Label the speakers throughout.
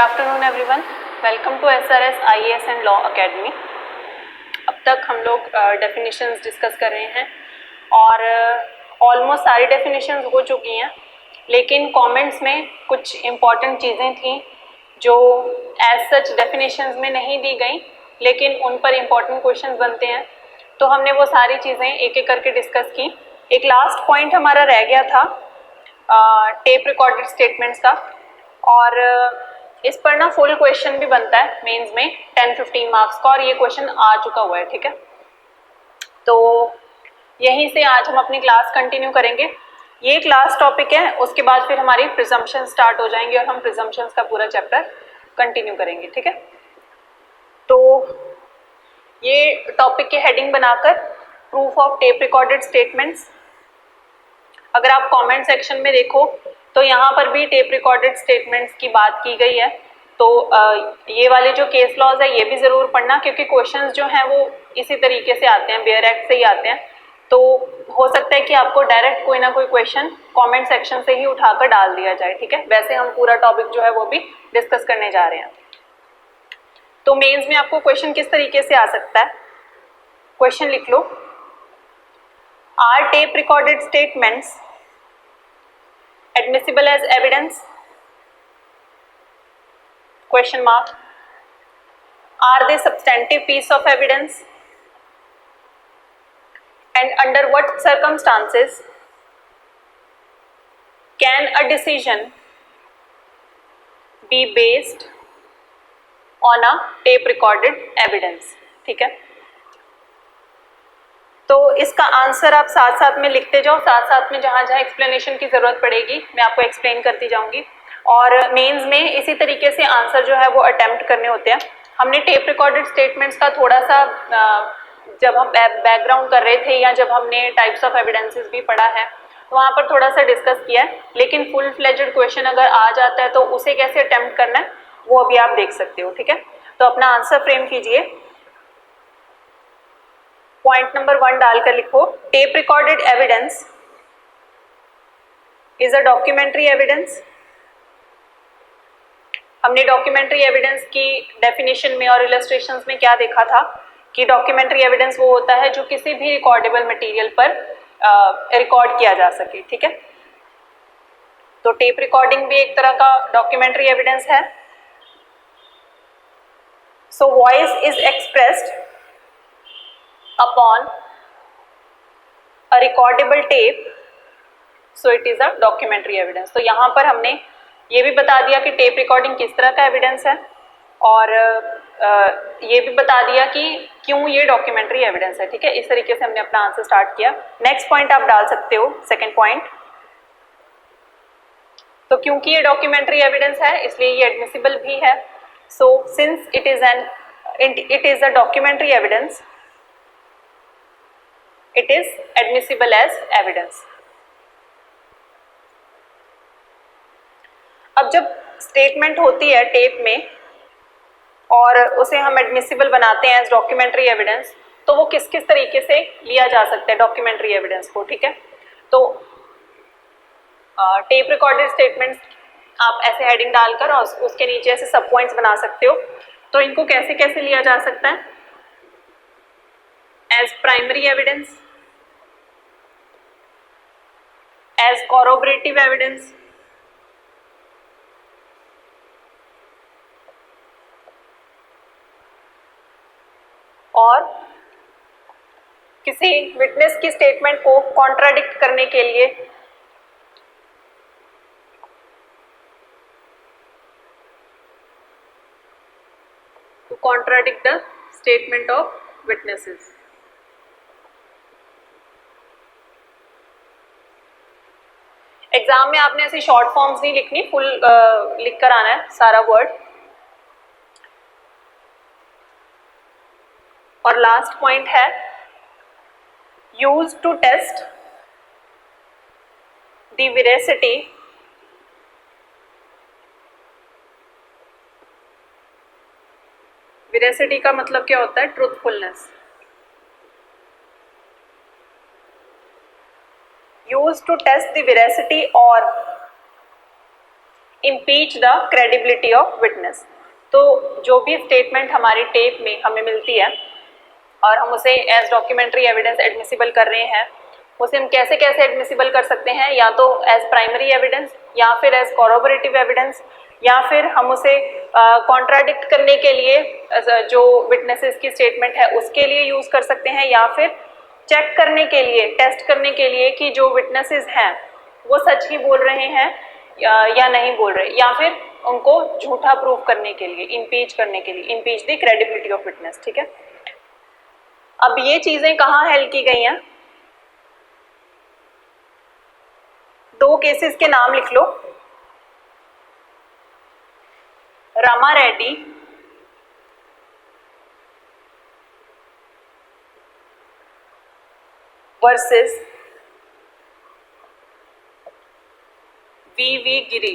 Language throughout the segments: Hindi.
Speaker 1: Afternoon everyone, welcome to SRS IAS and law academy. अब तक हम लोग डेफिनेशंस डिस्कस कर रहे हैं और ऑलमोस्ट सारी डेफिनेशंस हो चुकी हैं, लेकिन कमेंट्स में कुछ इम्पॉर्टेंट चीज़ें थी जो एज सच डेफिनेशंस में नहीं दी गई, लेकिन उन पर इम्पॉर्टेंट क्वेश्चंस बनते हैं, तो हमने वो सारी चीज़ें एक एक करके डिस्कस की। एक लास्ट पॉइंट हमारा रह गया था टेप रिकॉर्डेड स्टेटमेंट्स का, और इस पर ना फुल क्वेश्चन भी बनता है मेंस में 10-15 मार्क्स का, और ये क्वेश्चन आ चुका हुआ है। ठीक है, तो यहीं से आज हम अपनी क्लास कंटिन्यू करेंगे। ये क्लास टॉपिक है, उसके बाद फिर हमारी प्रिजम्पशन स्टार्ट हो जाएंगे और हम प्रिजम्पशंस का पूरा चैप्टर कंटिन्यू करेंगे। ठीक है, तो ये टॉपिक के हेडिंग बनाकर proof of tape recorded statements. अगर आप कमेंट सेक्शन में देखो तो यहाँ पर भी टेप रिकॉर्डेड स्टेटमेंट्स की बात की गई है, तो ये वाले जो केस लॉज है ये भी ज़रूर पढ़ना, क्योंकि क्वेश्चंस जो हैं वो इसी तरीके से आते हैं, बेयर एक्ट से ही आते हैं। तो हो सकता है कि आपको डायरेक्ट कोई ना कोई क्वेश्चन कमेंट सेक्शन से ही उठाकर डाल दिया जाए। ठीक है, वैसे हम पूरा टॉपिक जो है वो भी डिस्कस करने जा रहे हैं। तो मेंस में आपको क्वेश्चन किस तरीके से आ सकता है, क्वेश्चन लिख लो। Are tape recorded statements admissible as evidence? Question mark. Are they substantive piece of evidence? And under what circumstances can a decision be based on a tape recorded evidence? ठीक है, तो इसका आंसर आप साथ साथ में लिखते जाओ, साथ साथ में जहाँ जहाँ एक्सप्लेनेशन की ज़रूरत पड़ेगी मैं आपको एक्सप्लेन करती जाऊँगी। और मेंस में इसी तरीके से आंसर जो है वो अटेम्प्ट करने होते हैं। हमने टेप रिकॉर्डेड स्टेटमेंट्स का थोड़ा सा जब हम बैकग्राउंड कर रहे थे या जब हमने टाइप्स ऑफ एविडेंसेस भी पढ़ा है तो वहाँ पर थोड़ा सा डिस्कस किया है, लेकिन फुल फ्लेजेड क्वेश्चन अगर आ जाता है तो उसे कैसे अटेम्प्ट करना है वो अभी आप देख सकते हो। ठीक है, तो अपना आंसर फ्रेम कीजिए। पॉइंट नंबर 1 डालकर लिखो, tape recorded evidence is a documentary evidence. हमने डॉक्यूमेंट्री एविडेंस की डेफिनेशन में और इलस्ट्रेशंस में क्या देखा था कि डॉक्यूमेंट्री एविडेंस वो होता है जो किसी भी रिकॉर्डेबल मटेरियल पर रिकॉर्ड किया जा सके। ठीक है, तो टेप रिकॉर्डिंग भी एक तरह का डॉक्यूमेंट्री एविडेंस है। So voice is expressed upon a recordable tape, so it is a documentary evidence। तो यहाँ पर हमने ये भी बता दिया कि टेप रिकॉर्डिंग किस तरह का एविडेंस है, और ये भी बता दिया कि क्यों ये डॉक्यूमेंट्री एविडेंस है। ठीक है, इस तरीके से हमने अपना आंसर स्टार्ट किया। नेक्स्ट पॉइंट आप डाल सकते हो, सेकंड पॉइंट। तो क्योंकि ये डॉक्यूमेंट्री एविडेंस है इसलिए ये एडमिसिबल भी है। So since it is a documentary evidence, it is admissible as evidence। अब जब स्टेटमेंट होती है टेप में और उसे हम एडमिसिबल बनाते हैं एज डॉक्यूमेंट्री एविडेंस, तो वो किस किस तरीके से लिया जा सकता है डॉक्यूमेंट्री एविडेंस को। ठीक है, तो टेप रिकॉर्डेड स्टेटमेंट्स आप ऐसे हेडिंग डालकर और उसके नीचे ऐसे सब पॉइंट्स बना सकते हो। तो इनको कैसे कैसे लिया जा सकता है, as primary evidence, as corroborative evidence, और किसी विटनेस की स्टेटमेंट को कॉन्ट्राडिक्ट करने के लिए to contradict the statement of witnesses। Exam में आपने ऐसी शॉर्ट फॉर्म्स नहीं लिखनी, फुल लिख कर आना है सारा वर्ड। और लास्ट पॉइंट है use to test the veracity veracity का मतलब क्या होता है, truthfulness. used to test the veracity or impeach the credibility of witness। तो जो भी स्टेटमेंट हमारी टेप में हमें मिलती है और हम उसे एज डॉक्यूमेंट्री एविडेंस एडमिसिबल कर रहे हैं, उसे हम कैसे कैसे एडमिसिबल कर सकते हैं, या तो एज प्राइमरी एविडेंस या फिर एज कॉरोबोरेटिव एविडेंस, या फिर हम उसे कॉन्ट्राडिक्ट करने के लिए जो विटनेसेस की स्टेटमेंट है उसके लिए यूज कर सकते हैं, या फिर चेक करने के लिए, टेस्ट करने के लिए कि जो विटनेसेस हैं वो सच ही बोल रहे हैं या नहीं बोल रहे, या फिर उनको झूठा प्रूफ करने के लिए, इम्पीच करने के लिए, impeach the credibility of witness. ठीक है, अब ये चीजें कहाँ हेल्प की गई हैं? दो केसेस के नाम लिख लो, Rama Reddy versus V Giri.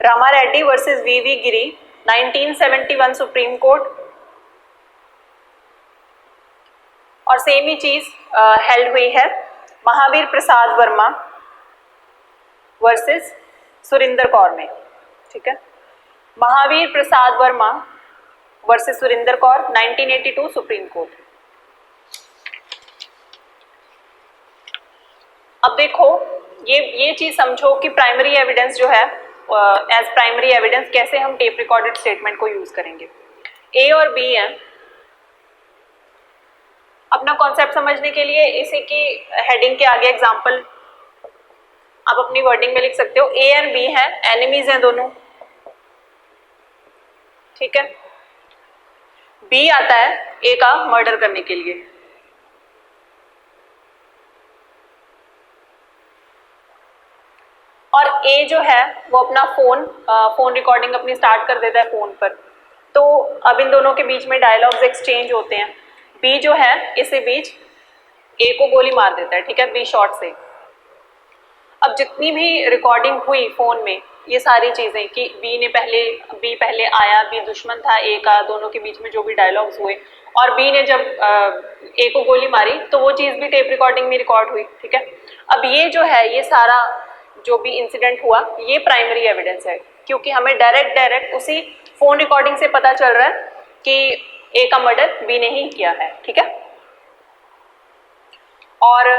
Speaker 1: Rama Reddy versus V Giri 1971 supreme court, और सेम ही चीज हेल्ड हुई है महावीर प्रसाद वर्मा वर्सेस सुरिंदर कौर में। ठीक है, Mahavir Prasad Verma versus Surinder Kaur 1982 supreme court. अब देखो ये चीज समझो कि प्राइमरी एविडेंस जो है, एज प्राइमरी एविडेंस कैसे हम टेप रिकॉर्डेड स्टेटमेंट को यूज करेंगे। ए और बी है, अपना कॉन्सेप्ट समझने के लिए इसी की हेडिंग के आगे एग्जांपल आप अपनी वर्डिंग में लिख सकते हो। ए एंड बी है, एनिमीज हैं दोनों। ठीक है, बी आता है ए का मर्डर करने के लिए, और ए जो है वो अपना फोन रिकॉर्डिंग अपनी स्टार्ट कर देता है फोन पर। तो अब इन दोनों के बीच में डायलॉग्स एक्सचेंज होते हैं। बी जो है इसी बीच ए को गोली मार देता है। ठीक है, बी शॉट से। अब जितनी भी रिकॉर्डिंग हुई फोन में, ये सारी चीजें कि बी पहले आया, बी दुश्मन था ए का, दोनों के बीच में जो भी डायलॉग्स हुए, और बी ने जब ए को गोली मारी तो वो चीज भी टेप रिकॉर्डिंग में रिकॉर्ड हुई। ठीक है, अब ये जो है, ये सारा जो भी इंसिडेंट हुआ ये प्राइमरी एविडेंस है, क्योंकि हमें डायरेक्ट उसी फोन रिकॉर्डिंग से पता चल रहा है कि ए का मर्डर बी ने ही किया है। ठीक है, और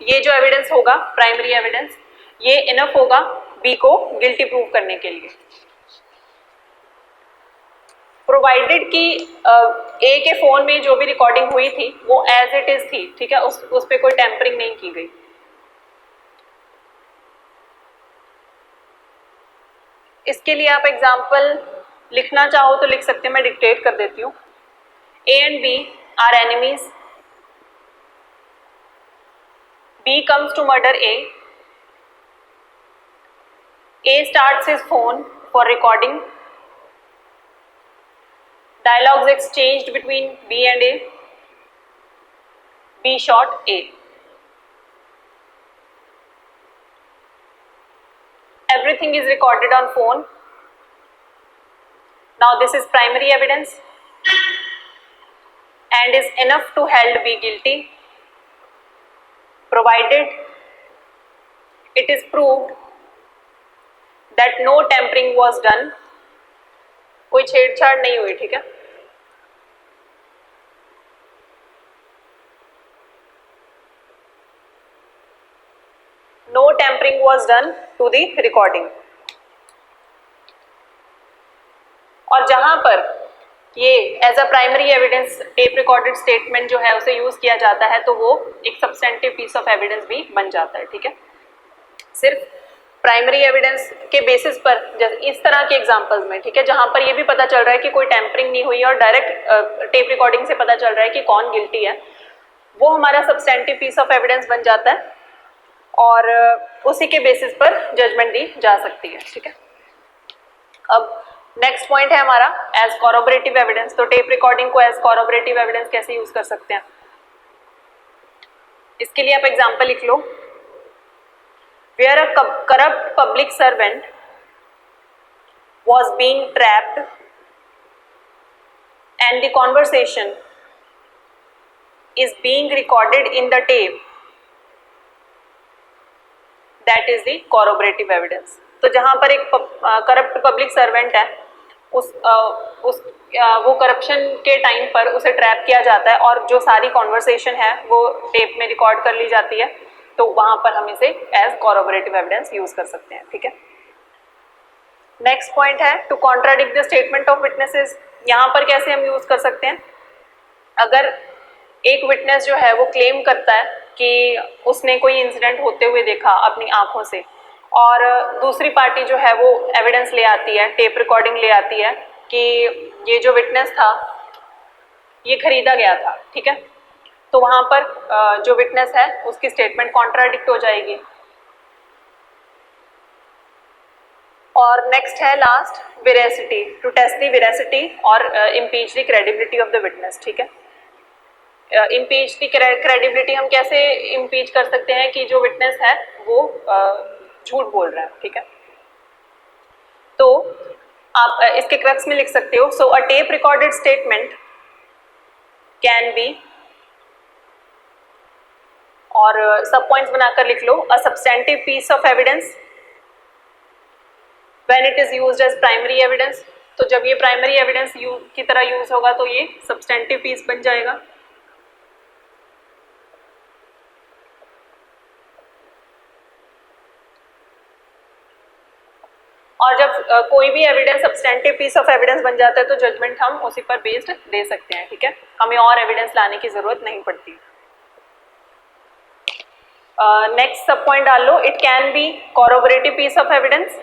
Speaker 1: ये जो एविडेंस होगा प्राइमरी एविडेंस, ये इनफ होगा बी को गिल्टी प्रूव करने के लिए, प्रोवाइडेड कि ए के फोन में जो भी रिकॉर्डिंग हुई थी वो एज इट इज थी। ठीक है, उस पर कोई टेम्परिंग नहीं की गई। इसके लिए आप एग्जाम्पल लिखना चाहो तो लिख सकते हैं, मैं डिक्टेट कर देती हूँ। A and B are enemies, B comes to murder A, A starts his phone for recording, dialogues exchanged between B and A, B shot A. Everything is recorded on phone. Now this is primary evidence and is enough to hold B guilty, provided it is proved that no tampering was done, कोई छेड़छाड़ नहीं हुई। ठीक है, no tampering was done to the recording। और जहां पर ये as a primary evidence tape recorded statement जो है उसे यूज किया जाता है, तो वो एक सब्सटेंटिव पीस ऑफ एविडेंस भी बन जाता है। ठीक है, सिर्फ प्राइमरी एविडेंस के बेसिस पर, जैसे इस तरह के एग्जांपल्स में, ठीक है, जहां पर ये भी पता चल रहा है कि कोई टेम्परिंग नहीं हुई और डायरेक्ट टेप रिकॉर्डिंग से पता चल रहा है कि कौन गिल्टी है, वो हमारा सब्सटेंटिव पीस ऑफ एविडेंस बन जाता है और उसी के बेसिस पर जजमेंट दी जा सकती है। ठीक है, अब नेक्स्ट पॉइंट है हमारा एज कॉरोबरेटिव एविडेंस। तो टेप रिकॉर्डिंग को एज कॉरोबरेटिव एविडेंस कैसे यूज कर सकते हैं, इसके लिए आप एग्जांपल लिख लो। Where a corrupt public servant was being trapped and the conversation is being recorded in the tape, that is the कॉरोबरेटिव evidence. तो जहां पर एक करप्ट पब्लिक सर्वेंट है, वो करप्शन के टाइम पर उसे ट्रैप किया जाता है और जो सारी कॉन्वर्सेशन है वो टेप में रिकॉर्ड कर ली जाती है, तो वहां पर हम इसे एज कॉरोबरेटिव एविडेंस यूज कर सकते हैं। ठीक है, नेक्स्ट पॉइंट है to contradict the statement of witnesses. यहाँ पर कैसे हम यूज कर सकते हैं, अगर एक विटनेस जो है वो क्लेम करता है कि उसने कोई इंसिडेंट होते हुए देखा अपनी आंखों से, और दूसरी पार्टी जो है वो एविडेंस ले आती है, टेप रिकॉर्डिंग ले आती है कि ये जो विटनेस था ये खरीदा गया था, ठीक है, तो वहां पर जो विटनेस है उसकी स्टेटमेंट कॉन्ट्राडिक्ट हो जाएगी। और नेक्स्ट है last, veracity, to test the veracity और impeach the credibility of the witness. ठीक है, इम्पीच द क्रेडिबिलिटी हम कैसे इम्पीच कर सकते हैं कि जो विटनेस है वो झूठ बोल रहा है। ठीक है, तो आप इसके क्रक्स में लिख सकते हो, so a tape recorded statement can be, और सब पॉइंट्स बनाकर लिख लो, a substantive piece of evidence when it is used as primary evidence. तो जब ये प्राइमरी एविडेंस की तरह यूज होगा तो ये सब्सटेंटिव पीस बन जाएगा। और जब कोई भी evidence substantive piece of evidence बन जाता है तो जजमेंट हम उसी पर बेस्ड दे सकते हैं। ठीक है, हमें और एविडेंस लाने की जरूरत नहीं पड़ती। नेक्स्ट सब पॉइंट डाल लो, it can be corroborative piece of evidence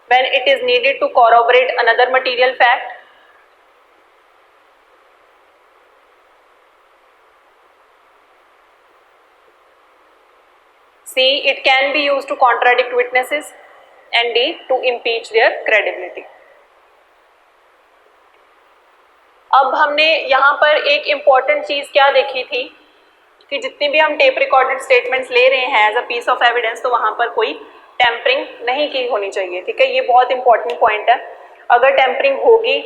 Speaker 1: when it is needed to corroborate another material fact. C, it can be used to contradict witnesses, and D, to impeach their credibility. अब हमने यहाँ पर एक इम्पॉर्टेंट चीज क्या देखी थी कि जितनी भी हम टेप रिकॉर्डेड स्टेटमेंट्स ले रहे हैं as a piece of evidence, तो वहां पर कोई टेम्परिंग नहीं की होनी चाहिए। ठीक है, ये बहुत इंपॉर्टेंट पॉइंट है। अगर टेम्परिंग होगी,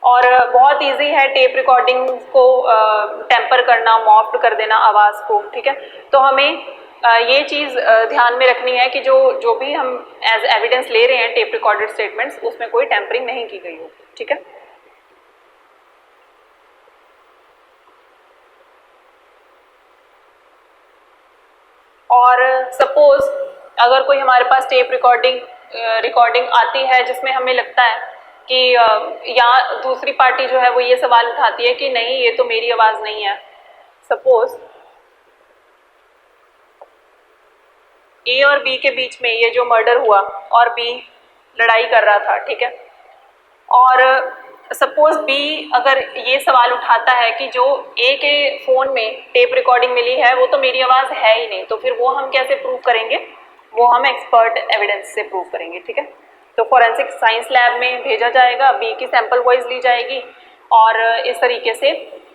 Speaker 1: और बहुत इजी है टेप रिकॉर्डिंग को टेम्पर करना, मॉफ्ट कर देना आवाज़ को, ठीक है, तो हमें ये चीज़ ध्यान में रखनी है कि जो भी हम एज एविडेंस ले रहे हैं टेप रिकॉर्डेड स्टेटमेंट्स, उसमें कोई टेम्परिंग नहीं की गई होगी। ठीक है, और सपोज अगर कोई हमारे पास टेप रिकॉर्डिंग आती है जिसमें हमें लगता है कि यहाँ दूसरी पार्टी जो है वो ये सवाल उठाती है कि नहीं ये तो मेरी आवाज़ नहीं है। सपोज ए और बी के बीच में ये जो मर्डर हुआ और बी लड़ाई कर रहा था, ठीक है, और सपोज बी अगर ये सवाल उठाता है कि जो ए के फ़ोन में टेप रिकॉर्डिंग मिली है वो तो मेरी आवाज़ है ही नहीं, तो फिर वो हम कैसे प्रूव करेंगे, वो हम एक्सपर्ट एविडेंस से प्रूव करेंगे। ठीक है, तो फॉरेंसिक साइंस लैब में भेजा जाएगा, बी की सैंपल वॉइस ली जाएगी और इस तरीके से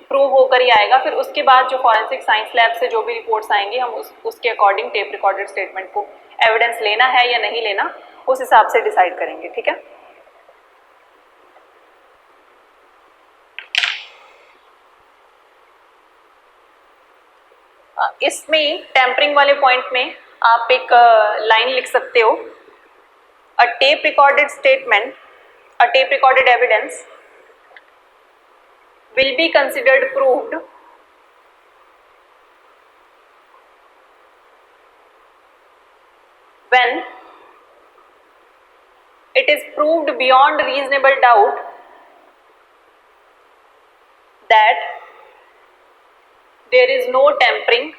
Speaker 1: प्रूव होकर ही आएगा। फिर उसके बाद जो फॉरेंसिक साइंस लैब से जो भी रिपोर्ट्स आएंगी हम उसके अकॉर्डिंग टेप रिकॉर्डेड स्टेटमेंट को एविडेंस लेना है या नहीं लेना उस हिसाब से डिसाइड करेंगे। ठीक है, इसमें टेम्परिंग वाले पॉइंट में आप एक लाइन लिख सकते हो, अ tape recorded statement, a tape recorded evidence will be considered proved when it is proved beyond reasonable doubt that there is no tampering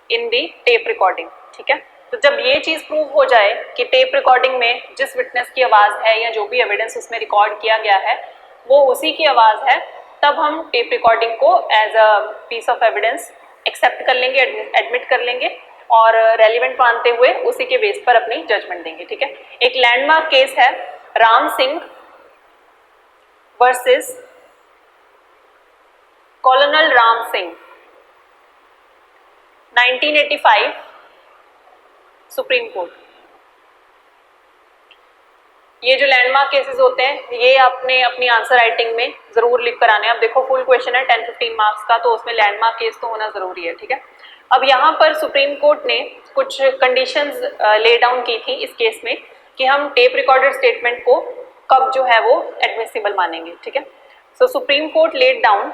Speaker 1: in the tape recording। ठीक है, तो जब ये चीज प्रूव हो जाए कि टेप रिकॉर्डिंग में जिस विटनेस की आवाज है या जो भी एविडेंस उसमें रिकॉर्ड किया गया है वो उसी की आवाज़ है, तब हम टेप रिकॉर्डिंग को as a piece of evidence accept कर लेंगे, एडमिट कर लेंगे और रेलिवेंट मानते हुए उसी के बेस पर अपनी जजमेंट देंगे। ठीक है, एक लैंडमार्क केस है Ram Singh versus colonel Ram Singh, 1985 supreme court. ये जो लैंडमार्क केसेस होते हैं ये आपने अपनी आंसर राइटिंग में जरूर लिख कर आने। अब देखो फुल क्वेश्चन है 10-15 मार्क्स का, तो उसमें लैंडमार्क केस तो होना जरूरी है। ठीक है, अब यहाँ पर सुप्रीम कोर्ट ने कुछ कंडीशंस ले डाउन की थी इस केस में कि हम टेप रिकॉर्डेड स्टेटमेंट को कब जो है वो एडमिसिबल मानेंगे, ठीक है। So supreme court laid down,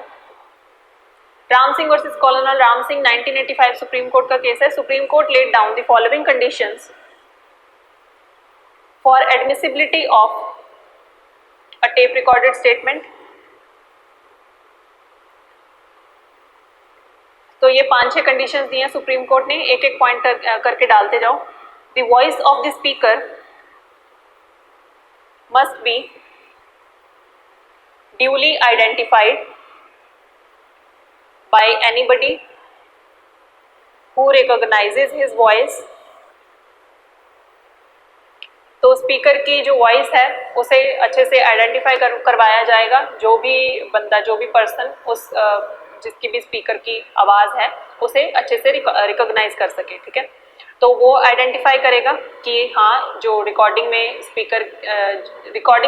Speaker 1: Ram Singh versus colonel Ram Singh 1985 supreme court का केस है। Supreme court laid down the following conditions for admissibility of a tape recorded statement. तो ये 5-6 कंडीशंस दी हैं सुप्रीम कोर्ट ने, एक एक पॉइंट करके डालते जाओ। The voice of the speaker must B duly identified by anybody who recognizes his voice। तो स्पीकर की जो वॉइस है उसे अच्छे से आइडेंटिफाई करवाया जाएगा, जो भी बंदा, जो भी पर्सन उस जिसकी भी स्पीकर की आवाज़ है उसे अच्छे से रिकॉग्नाइज कर सके, ठीक है। तो वो आइडेंटिफाई करेगा कि हाँ जो रिकॉर्डिंग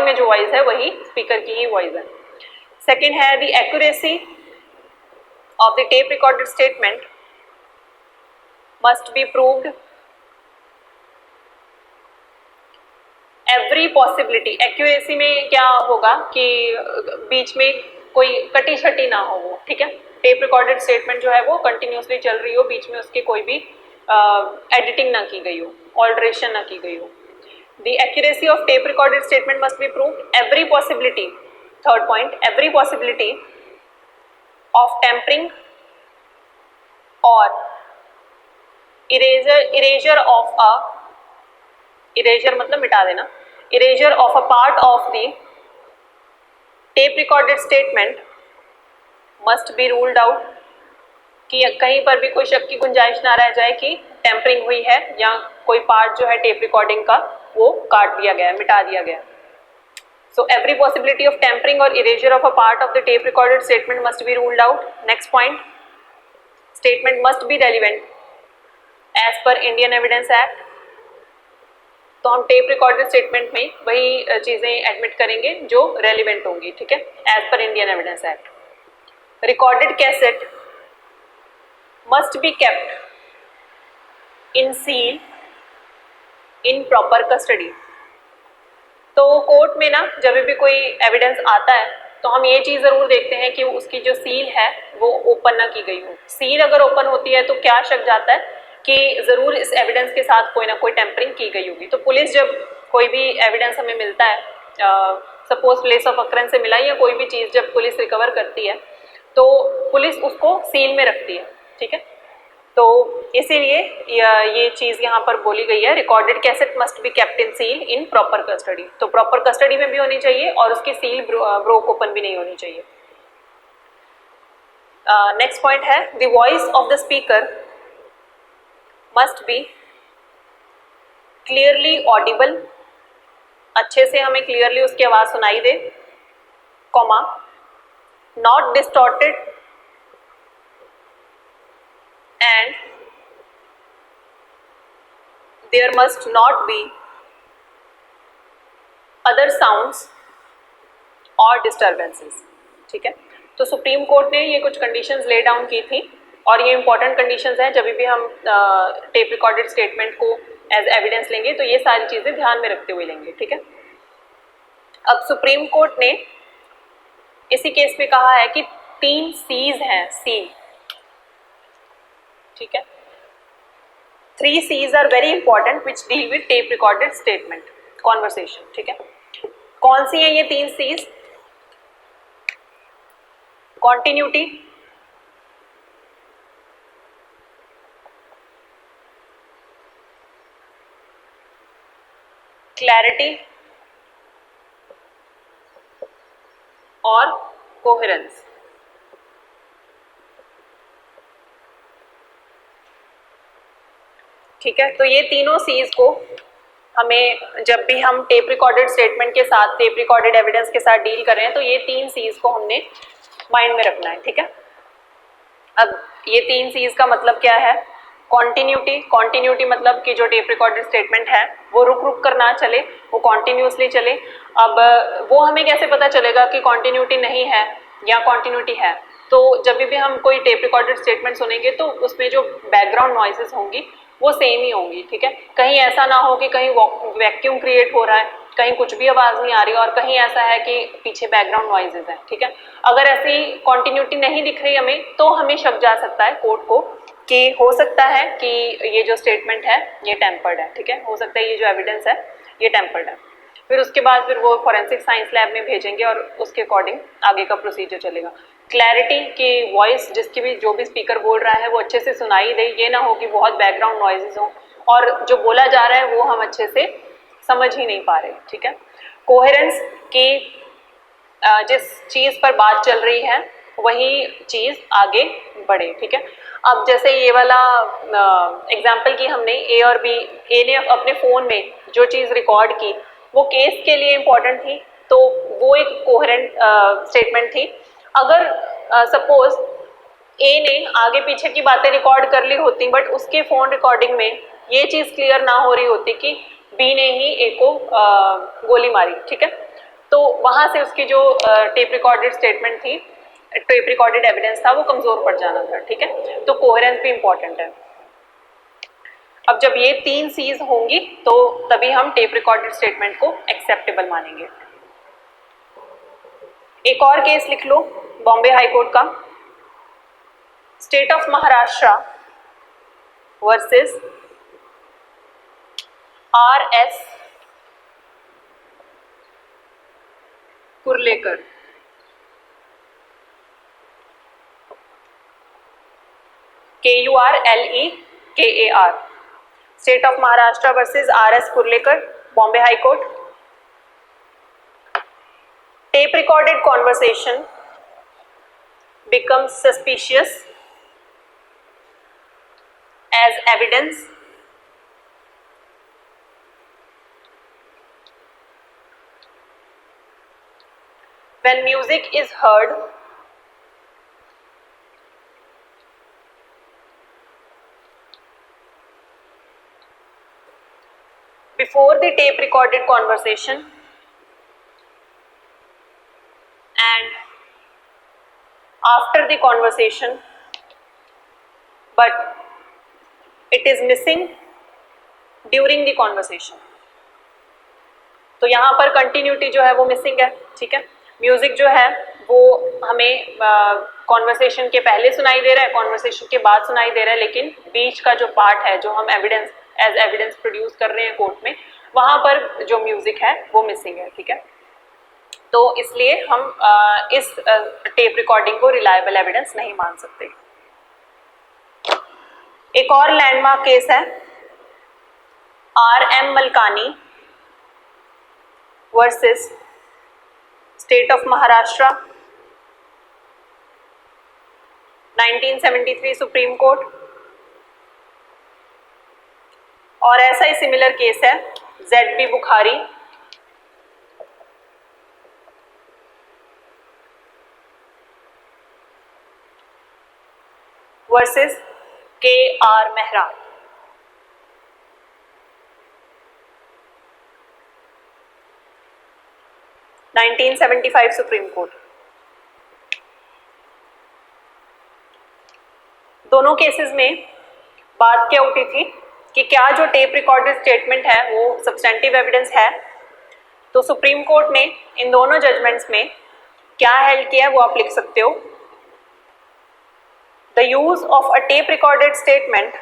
Speaker 1: में जो वॉइस है वही स्पीकर की ही वॉइस है। सेकेंड है the accuracy of the tape recorded statement must be proved every possibility। Accuracy में क्या होगा कि बीच में कोई कटी छटी ना हो वो, ठीक है। टेप रिकॉर्डेड स्टेटमेंट जो है वो कंटिन्यूसली चल रही हो, बीच में उसकी कोई भी एडिटिंग ना की गई हो, ऑल्ट्रेशन ना की गई हो। The accuracy of tape recorded statement must be proved every possibility. Third point, every possibility of tampering or erasure of a, erasure मतलब मिटा देना, erasure of a part of the tape recorded statement must be ruled out। कि कहीं पर भी कोई शक की गुंजाइश ना रह जाए कि टेम्परिंग हुई है या कोई पार्ट जो है टेप रिकॉर्डिंग का वो काट दिया गया, मिटा दिया गया। So every possibility of tampering or erasure of a part of the tape recorded statement must be ruled out। Next point, statement must be relevant as per Indian Evidence Act। तो हम टेप रिकॉर्डेड स्टेटमेंट में वही चीज़ें एडमिट करेंगे जो रेलिवेंट होंगी, ठीक है, as per Indian evidence act. Recorded cassette must be kept in seal in proper custody. तो कोर्ट में ना जब भी कोई एविडेंस आता है तो हम ये चीज़ ज़रूर देखते हैं कि उसकी जो सील है वो ओपन ना की गई हो। सील अगर ओपन होती है तो क्या शक जाता है कि ज़रूर इस एविडेंस के साथ कोई ना कोई टेम्परिंग की गई होगी। तो पुलिस जब कोई भी एविडेंस हमें मिलता है, सपोज प्लेस ऑफ अक्रेंस से मिला या कोई भी चीज़ जब पुलिस रिकवर करती है तो पुलिस उसको सील में रखती है, ठीक है। तो इसीलिए ये चीज़ यहाँ पर बोली गई है, recorded cassette must be kept in seal in proper custody. तो प्रॉपर कस्टडी में भी होनी चाहिए और उसकी सील ब्रोक ओपन भी नहीं होनी चाहिए। नेक्स्ट पॉइंट है the voice of the speaker must be clearly audible. अच्छे से हमें क्लियरली उसकी आवाज़ सुनाई दे, comma, not distorted and there must not be other sounds or disturbances, ठीक है। तो सुप्रीम कोर्ट ने ये कुछ कंडीशंस ले डाउन की थी और ये इंपॉर्टेंट कंडीशंस हैं। जब भी हम टेप रिकॉर्डेड स्टेटमेंट को एज एविडेंस लेंगे तो ये सारी चीज़ें ध्यान में रखते हुए लेंगे, ठीक है। अब सुप्रीम कोर्ट ने इसी केस में कहा है कि 3 C's हैं, सी, ठीक है। 3 C's are very important which deal with tape recorded statement conversation, ठीक है। कौन सी हैं ये 3 C's? कॉन्टिन्यूटी, क्लैरिटी और कोहेरेंस। ठीक है, तो ये तीनों C's को हमें जब भी हम टेप रिकॉर्डेड स्टेटमेंट के साथ, टेप रिकॉर्डेड एविडेंस के साथ डील कर रहे हैं तो ये 3 C's को हमने माइंड में रखना है, ठीक है। अब ये 3 C's का मतलब क्या है? कॉन्टिन्यूटी, कॉन्टिन्यूटी मतलब कि जो टेप रिकॉर्डेड स्टेटमेंट है वो रुक रुक कर ना चले, वो कॉन्टिन्यूसली चले। अब वो हमें कैसे पता चलेगा कि कॉन्टिन्यूटी नहीं है या कॉन्टिन्यूटी है? तो जब भी हम कोई टेप रिकॉर्डेड स्टेटमेंट सुनेंगे तो उसमें जो बैकग्राउंड नॉइसेस होंगी वो सेम ही होंगी, ठीक है। कहीं ऐसा ना हो कि कहीं वैक्यूम क्रिएट हो रहा है, कहीं कुछ भी आवाज नहीं आ रही और कहीं ऐसा है कि पीछे बैकग्राउंड नॉइजेस हैं, ठीक है। अगर ऐसी कॉन्टिन्यूटी नहीं दिख रही हमें तो हमें शक जा सकता है कोर्ट को कि हो सकता है कि ये जो स्टेटमेंट है ये टेम्पर्ड है, ठीक है। हो सकता है ये जो एविडेंस है ये टेम्पर्ड है। फिर उसके बाद फिर वो फॉरेंसिक साइंस लैब में भेजेंगे और उसके अकॉर्डिंग आगे का प्रोसीजर चलेगा। क्लैरिटी की वॉइस जिसकी भी जो भी स्पीकर बोल रहा है वो अच्छे से सुनाई दे, ये ना हो कि बहुत बैकग्राउंड नॉइजेस हो और जो बोला जा रहा है वो हम अच्छे से समझ ही नहीं पा रहे, ठीक है। कोहेरेंस की जिस चीज़ पर बात चल रही है वही चीज़ आगे बढ़े, ठीक है। अब जैसे ये वाला एग्जाम्पल की हमने ए और बी, ए ने अपने फ़ोन में जो चीज़ रिकॉर्ड की वो केस के लिए इम्पॉर्टेंट थी तो वो एक कोहेरेंट स्टेटमेंट थी। अगर सपोज ए ने आगे पीछे की बातें रिकॉर्ड कर ली होती बट उसके फ़ोन रिकॉर्डिंग में ये चीज़ क्लियर ना हो रही होती कि बी ने ही ए को गोली मारी, ठीक है। तो वहाँ से उसकी जो टेप रिकॉर्डेड स्टेटमेंट थी, टेप रिकॉर्डेड एविडेंस था वो कमज़ोर पड़ जाना था, ठीक है। तो कोहेरेंस भी इम्पॉर्टेंट है। अब जब ये 3 सीज होंगी तो तभी हम टेप रिकॉर्डेड स्टेटमेंट को एक्सेप्टेबल मानेंगे। एक और केस लिख लो बॉम्बे हाई कोर्ट का, state of Maharashtra versus RS Kurlekar. KURLEKAR, state of Maharashtra versus RS Kurlekar, Bombay high court. Tape recorded conversation becomes suspicious as evidence when music is heard before the tape recorded conversation and after the conversation, but it is missing during the conversation। तो यहाँ पर कंटिन्यूटी जो है वो मिसिंग है, ठीक है। म्यूजिक जो है वो हमें कॉन्वर्सेशन के पहले सुनाई दे रहा है, कॉन्वर्सेशन के बाद सुनाई दे रहा है, लेकिन बीच का जो पार्ट है जो हम एविडेंस एज एविडेंस प्रोड्यूस कर रहे हैं कोर्ट में, वहाँ पर जो म्यूजिक है वो मिसिंग है, ठीक है। तो इसलिए हम इस टेप रिकॉर्डिंग को रिलायबल एविडेंस नहीं मान सकते। एक और लैंडमार्क केस है RM Malkani versus state of Maharashtra, 1973 supreme court. और ऐसा ही सिमिलर केस है ZB Bukhari versus KR Mehra. Nineteen 1975 supreme court. दोनों केसेस में बात क्या उठी थी कि क्या जो टेप रिकॉर्डेड स्टेटमेंट है वो सब्सटेंटिव एविडेंस है। तो सुप्रीम कोर्ट ने इन दोनों जजमेंट्स में क्या हेल्ड किया वो आप लिख सकते हो। The use of a tape recorded statement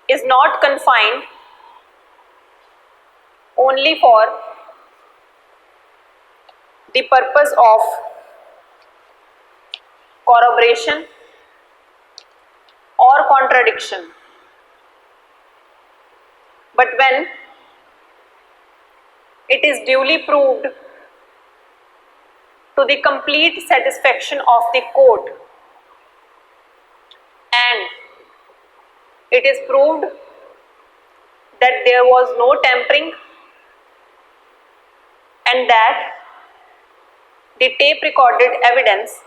Speaker 1: is not confined only for the purpose of corroboration or contradiction, but when it is duly proved to the complete satisfaction of the court and it is proved that there was no tampering and that the tape recorded evidence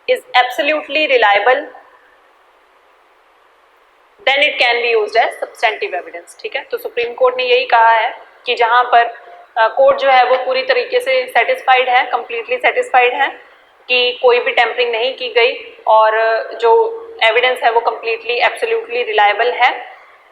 Speaker 1: is absolutely reliable, then it can be used as substantive evidence, ठीक है। तो सुप्रीम कोर्ट ने यही कहा है कि जहां पर कोर्ट जो है वो पूरी तरीके से सेटिस्फाइड है, कम्प्लीटली सेटिस्फाइड है कि कोई भी टेम्परिंग नहीं की गई और जो एविडेंस है वो कम्प्लीटली एब्सोल्युटली रिलायबल है,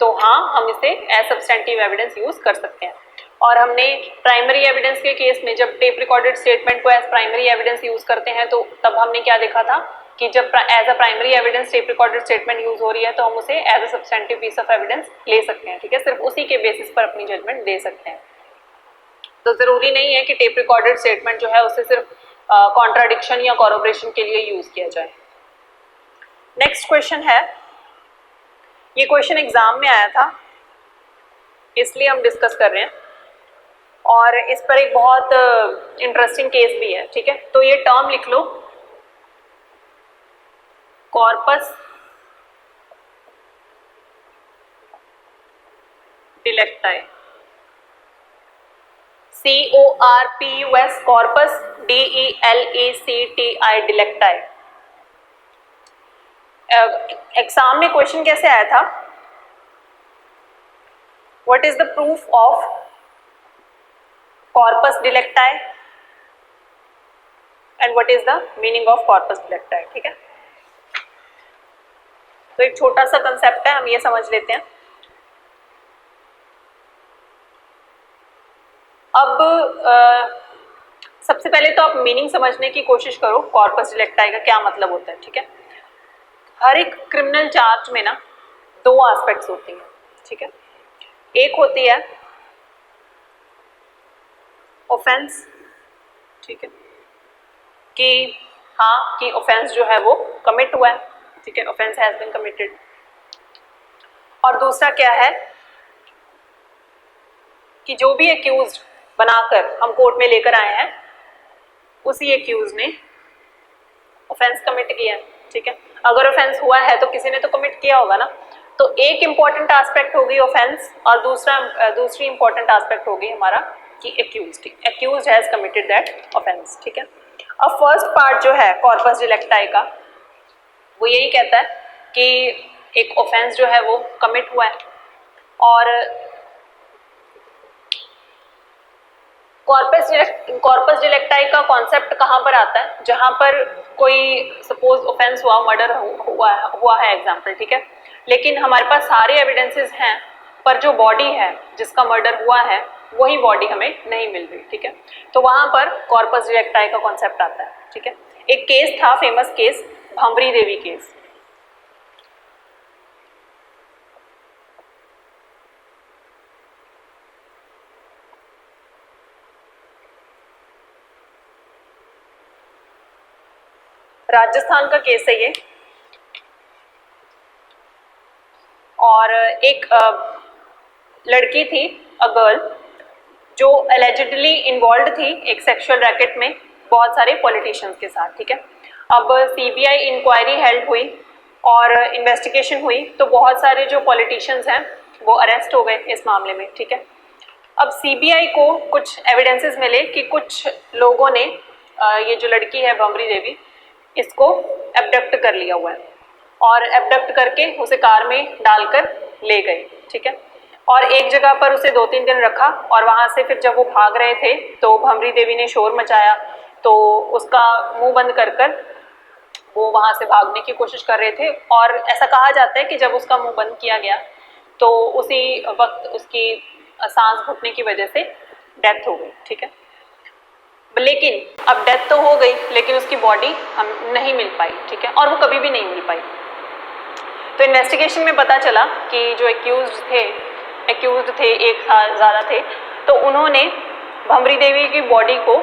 Speaker 1: तो हाँ हम इसे एज सब्सटेंटिव एविडेंस यूज कर सकते हैं। और हमने प्राइमरी एविडेंस के केस में जब टेप रिकॉर्डेड स्टेटमेंट को एज प्राइमरी एविडेंस यूज करते हैं तो तब हमने क्या देखा था कि जब as a primary evidence tape recorded statement use हो रही है तो हम उसे as a substantive piece of evidence ले सकते हैं, ठीक है, सिर्फ उसी के बेसिस पर अपनी जजमेंट दे सकते हैं। तो जरूरी नहीं है कि टेप रिकॉर्डेड स्टेटमेंट जो है उसे सिर्फ कॉन्ट्राडिक्शन या कॉरोबरेशन के लिए यूज किया जाए। नेक्स्ट क्वेश्चन है, ये क्वेश्चन एग्जाम में आया था इसलिए हम डिस्कस कर रहे हैं और इस पर एक बहुत इंटरेस्टिंग केस भी है, ठीक है। तो ये टर्म लिख लो, corpus delicti, CORPUS, corpus, DELECTI, delicti. Exam में क्वेश्चन कैसे आया था, what is the proof of corpus delicti and what is the meaning of corpus delicti, ठीक है। तो एक छोटा सा कंसेप्ट है, हम ये समझ लेते हैं। अब सबसे पहले तो आप मीनिंग समझने की कोशिश करो, कॉर्पस डिलेक्टाई का क्या मतलब होता है, ठीक है। हर एक क्रिमिनल चार्ज में ना दो एस्पेक्ट्स होती हैं, ठीक है। एक होती है ऑफेंस, ठीक है, कि हाँ कि ऑफेंस जो है वो कमिट हुआ है, ठीक है, ऑफेंस हैज बीन कमिटेड। और दूसरा क्या है कि जो भी एक्यूज्ड बनाकर हम कोर्ट में लेकर आए हैं उसी एक्यूज ने ऑफेंस कमिट किया है, ठीक है। अगर ऑफेंस हुआ है तो किसी ने तो कमिट किया होगा ना। तो एक इंपॉर्टेंट एस्पेक्ट होगी ऑफेंस और दूसरी इंपॉर्टेंट एस्पेक्ट होगी हमारा कि accused has committed that offence, ठीक है। अब फर्स्ट पार्ट जो है कॉर्पस डिलेक्टाई का वो यही कहता है कि एक ऑफेंस जो है वो कमिट हुआ है और कॉर्पस डिलेक्टाई का कॉन्सेप्ट कहाँ पर आता है, जहाँ पर कोई सपोज ऑफेंस हुआ, मर्डर हुआ है एग्जाम्पल, ठीक है, लेकिन हमारे पास सारे एविडेंसेस हैं पर जो बॉडी है जिसका मर्डर हुआ है वही बॉडी हमें नहीं मिल रही, ठीक है। तो वहाँ पर कॉर्पस डिलेक्टाई का कॉन्सेप्ट आता है, ठीक है। एक केस था, फेमस केस, भंवरी देवी केस। राजस्थान का केस है ये और एक लड़की थी, अ गर्ल, जो एलिजिडली इन्वॉल्व थी एक सेक्सुअल रैकेट में बहुत सारे पॉलिटिशियंस के साथ, ठीक है। अब CBI इंक्वायरी हेल्ड हुई और इन्वेस्टिगेशन हुई तो बहुत सारे जो पॉलिटिशियंस हैं वो अरेस्ट हो गए इस मामले में, ठीक है। अब CBI को कुछ एविडेंसेस मिले कि कुछ लोगों ने ये जो लड़की है भंवरी देवी इसको एब्डक्ट कर लिया हुआ है और एब्डक्ट करके उसे कार में डालकर ले गए, ठीक है। और एक जगह पर उसे 2-3 दिन रखा और वहाँ से फिर जब वो भाग रहे थे तो भंवरी देवी ने शोर मचाया तो उसका मुंह बंद कर कर वो वहाँ से भागने की कोशिश कर रहे थे और ऐसा कहा जाता है कि जब उसका मुंह बंद किया गया तो उसी वक्त उसकी सांस घुटने की वजह से डेथ हो गई, ठीक है। लेकिन अब डेथ तो हो गई लेकिन उसकी बॉडी हम नहीं मिल पाई, ठीक है, और वो कभी भी नहीं मिल पाई। तो इन्वेस्टिगेशन में पता चला कि जो एक्यूज्ड थे एक ज़्यादा थे, तो उन्होंने भंवरी देवी की बॉडी को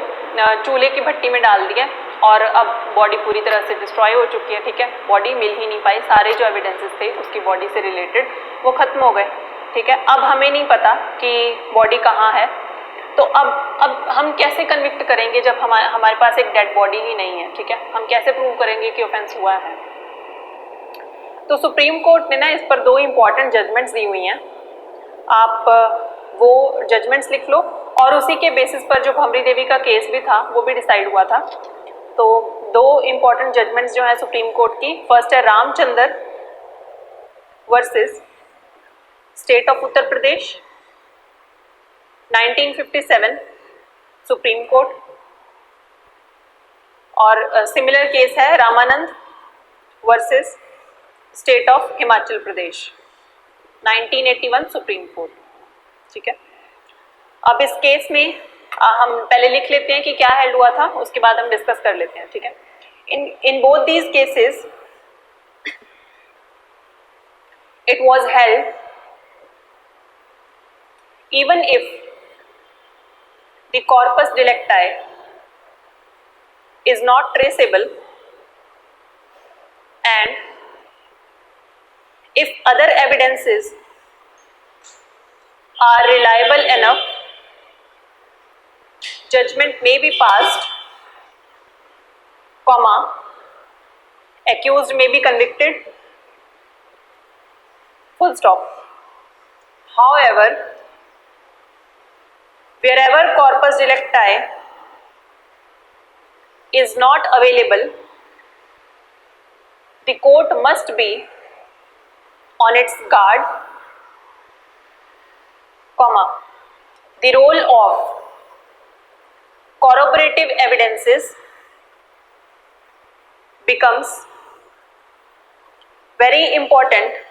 Speaker 1: चूल्हे की भट्टी में डाल दिया और अब बॉडी पूरी तरह से डिस्ट्रॉय हो चुकी है, ठीक है, बॉडी मिल ही नहीं पाई, सारे जो एविडेंसेस थे उसकी बॉडी से रिलेटेड वो खत्म हो गए, ठीक है। अब हमें नहीं पता कि बॉडी कहाँ है, तो अब हम कैसे कन्विक्ट करेंगे जब हमारे पास एक डेड बॉडी ही नहीं है, ठीक है, हम कैसे प्रूव करेंगे कि ऑफेंस हुआ है। तो सुप्रीम कोर्ट ने ना इस पर 2 इम्पॉर्टेंट जजमेंट्स दी हुई हैं, आप वो जजमेंट्स लिख लो और उसी के बेसिस पर जो भंवरी देवी का केस भी था वो भी डिसाइड हुआ था। तो 2 इम्पॉर्टेंट जजमेंट्स जो है सुप्रीम कोर्ट की, फर्स्ट है Ramchandra versus state of Uttar Pradesh 1957 supreme court, और सिमिलर केस है Ramanand versus state of Himachal Pradesh, 1981 supreme court. ठीक है, अब इस केस में हम पहले लिख लेते हैं कि क्या हेल्ड हुआ था, उसके बाद हम डिस्कस कर लेते हैं। ठीक है, in both these cases it was held even if the corpus delicti is not traceable and if other evidences are reliable enough, judgment may be passed, comma, accused may be convicted, full stop. However, wherever corpus delicti is not available, the court must be on its guard, comma, the role of corroborative evidences becomes very important,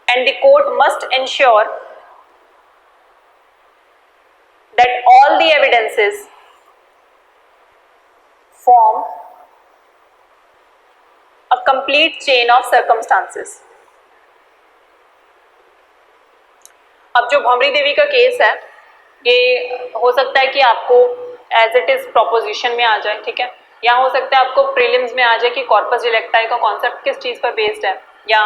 Speaker 1: and the court must ensure that all the evidences form a complete chain of circumstances. अब जो भंवरी देवी का केस है, ये हो सकता है कि आपको एज इट इज प्रोपोजिशन में आ जाए। ठीक है, या हो सकता है आपको प्रीलिम्स में आ जाए कि कॉर्पस डिलेक्टाई का कॉन्सेप्ट किस चीज़ पर बेस्ड है, या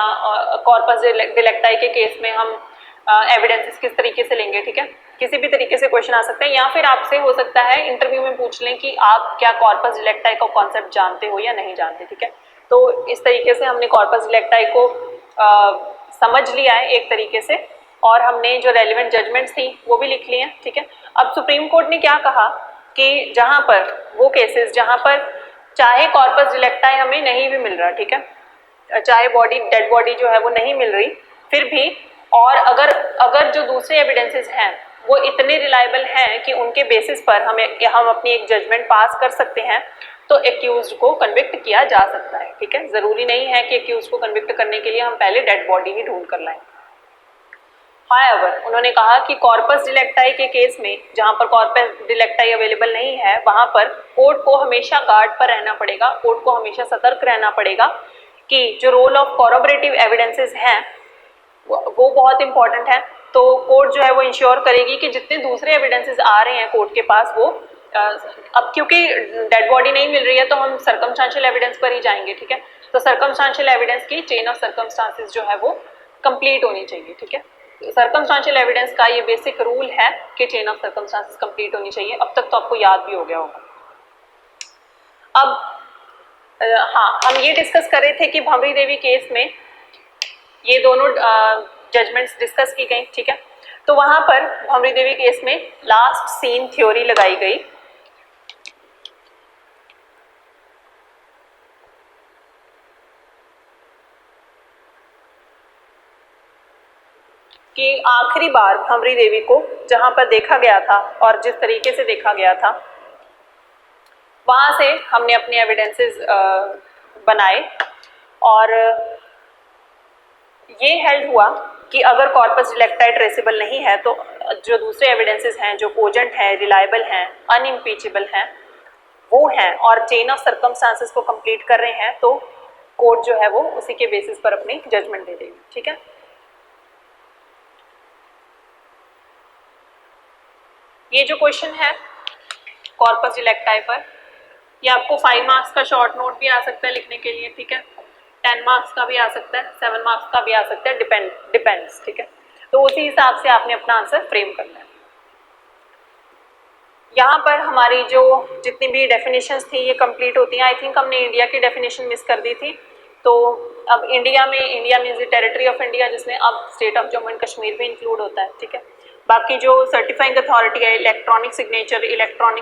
Speaker 1: कॉर्पस डिलेक्टाई के केस में हम एविडेंसेस किस तरीके से लेंगे। ठीक है, किसी भी तरीके से क्वेश्चन आ सकता है, या फिर आपसे हो सकता है इंटरव्यू में पूछ लें कि आप क्या कॉर्पस डिलेक्टाई का कॉन्सेप्ट जानते हो या नहीं जानते। ठीक है, तो इस तरीके से हमने कॉर्पस डिलेक्टाई को समझ लिया है एक तरीके से, और हमने जो रेलिवेंट जजमेंट्स थी वो भी लिख लिए हैं। ठीक है, अब सुप्रीम कोर्ट ने क्या कहा कि जहाँ पर वो केसेस जहाँ पर चाहे कॉर्पस डिलेक्टाई हमें नहीं भी मिल रहा, ठीक है, चाहे बॉडी डेड बॉडी जो है वो नहीं मिल रही, फिर भी और अगर जो दूसरे एविडेंसेस हैं वो इतने रिलायबल हैं कि उनके बेसिस पर हम अपनी एक जजमेंट पास कर सकते हैं, तो एक्यूज्ड को कन्विक्ट किया जा सकता है। ठीक है, ज़रूरी नहीं है कि एक्यूज्ड को कन्विक्ट करने के लिए हम पहले डेड बॉडी ही ढूंढ कर लाएं। हाउएवर, उन्होंने कहा कि कॉर्पस डिलेक्टाई के केस में जहां पर कॉर्पस डिलेक्टाई अवेलेबल नहीं है, वहां पर कोर्ट को हमेशा गार्ड पर रहना पड़ेगा, कोर्ट को हमेशा सतर्क रहना पड़ेगा कि जो रोल ऑफ कॉरोबरेटिव एविडेंसेस हैं वो बहुत इंपॉर्टेंट है। तो कोर्ट जो है वो इंश्योर करेगी कि जितने दूसरे एविडेंसेस आ रहे हैं कोर्ट के पास वो अब क्योंकि डेड बॉडी नहीं मिल रही है तो हम सर्कमस्टांशियल एविडेंस पर ही जाएंगे। ठीक है, तो सर्कमस्टांशियल एविडेंस की चेन ऑफ सर्कमस्टांसेस जो है वो कंप्लीट होनी चाहिए। ठीक है, सर्कमस्टांशियल एविडेंस का ये बेसिक रूल है कि चेन ऑफ सर्कमस्टांसेस कंप्लीट होनी चाहिए। अब तक तो आपको याद भी हो गया होगा। अब हाँ, हम ये डिस्कस कर रहे थे कि भंवरी देवी केस में ये दोनों जजमेंट्स डिस्कस की गई। ठीक है, तो वहां पर भंवरी देवी केस में लास्ट सीन थ्योरी लगाई गई कि आखिरी बार भंवरी देवी को जहां पर देखा गया था और जिस तरीके से देखा गया था वहां से हमने अपने एविडेंसेस बनाए, और ये हेल्ड हुआ कि अगर कॉर्पस डिलेक्टाई ट्रेसेबल नहीं है तो जो दूसरे एविडेंसेस हैं जो कोजेंट हैं, रिलायबल हैं, अनइम्पीचेबल हैं, वो हैं और चेन ऑफ सर्कमस्टांसेस को कंप्लीट कर रहे हैं, तो कोर्ट जो है वो उसी के बेसिस पर अपनी जजमेंट दे देगी। ठीक है, ये जो क्वेश्चन है कॉर्पस डिलेक्टाई पर, ये आपको 5 मार्क्स का शॉर्ट नोट भी आ सकता है लिखने के लिए। ठीक है, 10 मार्क्स का भी आ सकता है, 7 मार्क्स का भी आ सकता है, डिपेंड्स। ठीक है, तो उसी हिसाब से आपने अपना आंसर फ्रेम करना है। यहाँ पर हमारी जो जितनी भी डेफिनेशंस थी ये कंप्लीट होती हैं। आई थिंक हमने इंडिया की डेफिनेशन मिस कर दी थी, तो अब India means the territory of India, जिसमें अब state of Jammu and Kashmir भी इंक्लूड होता है। ठीक है, बाकी जो सर्टिफाइंग अथॉरिटी है, electronic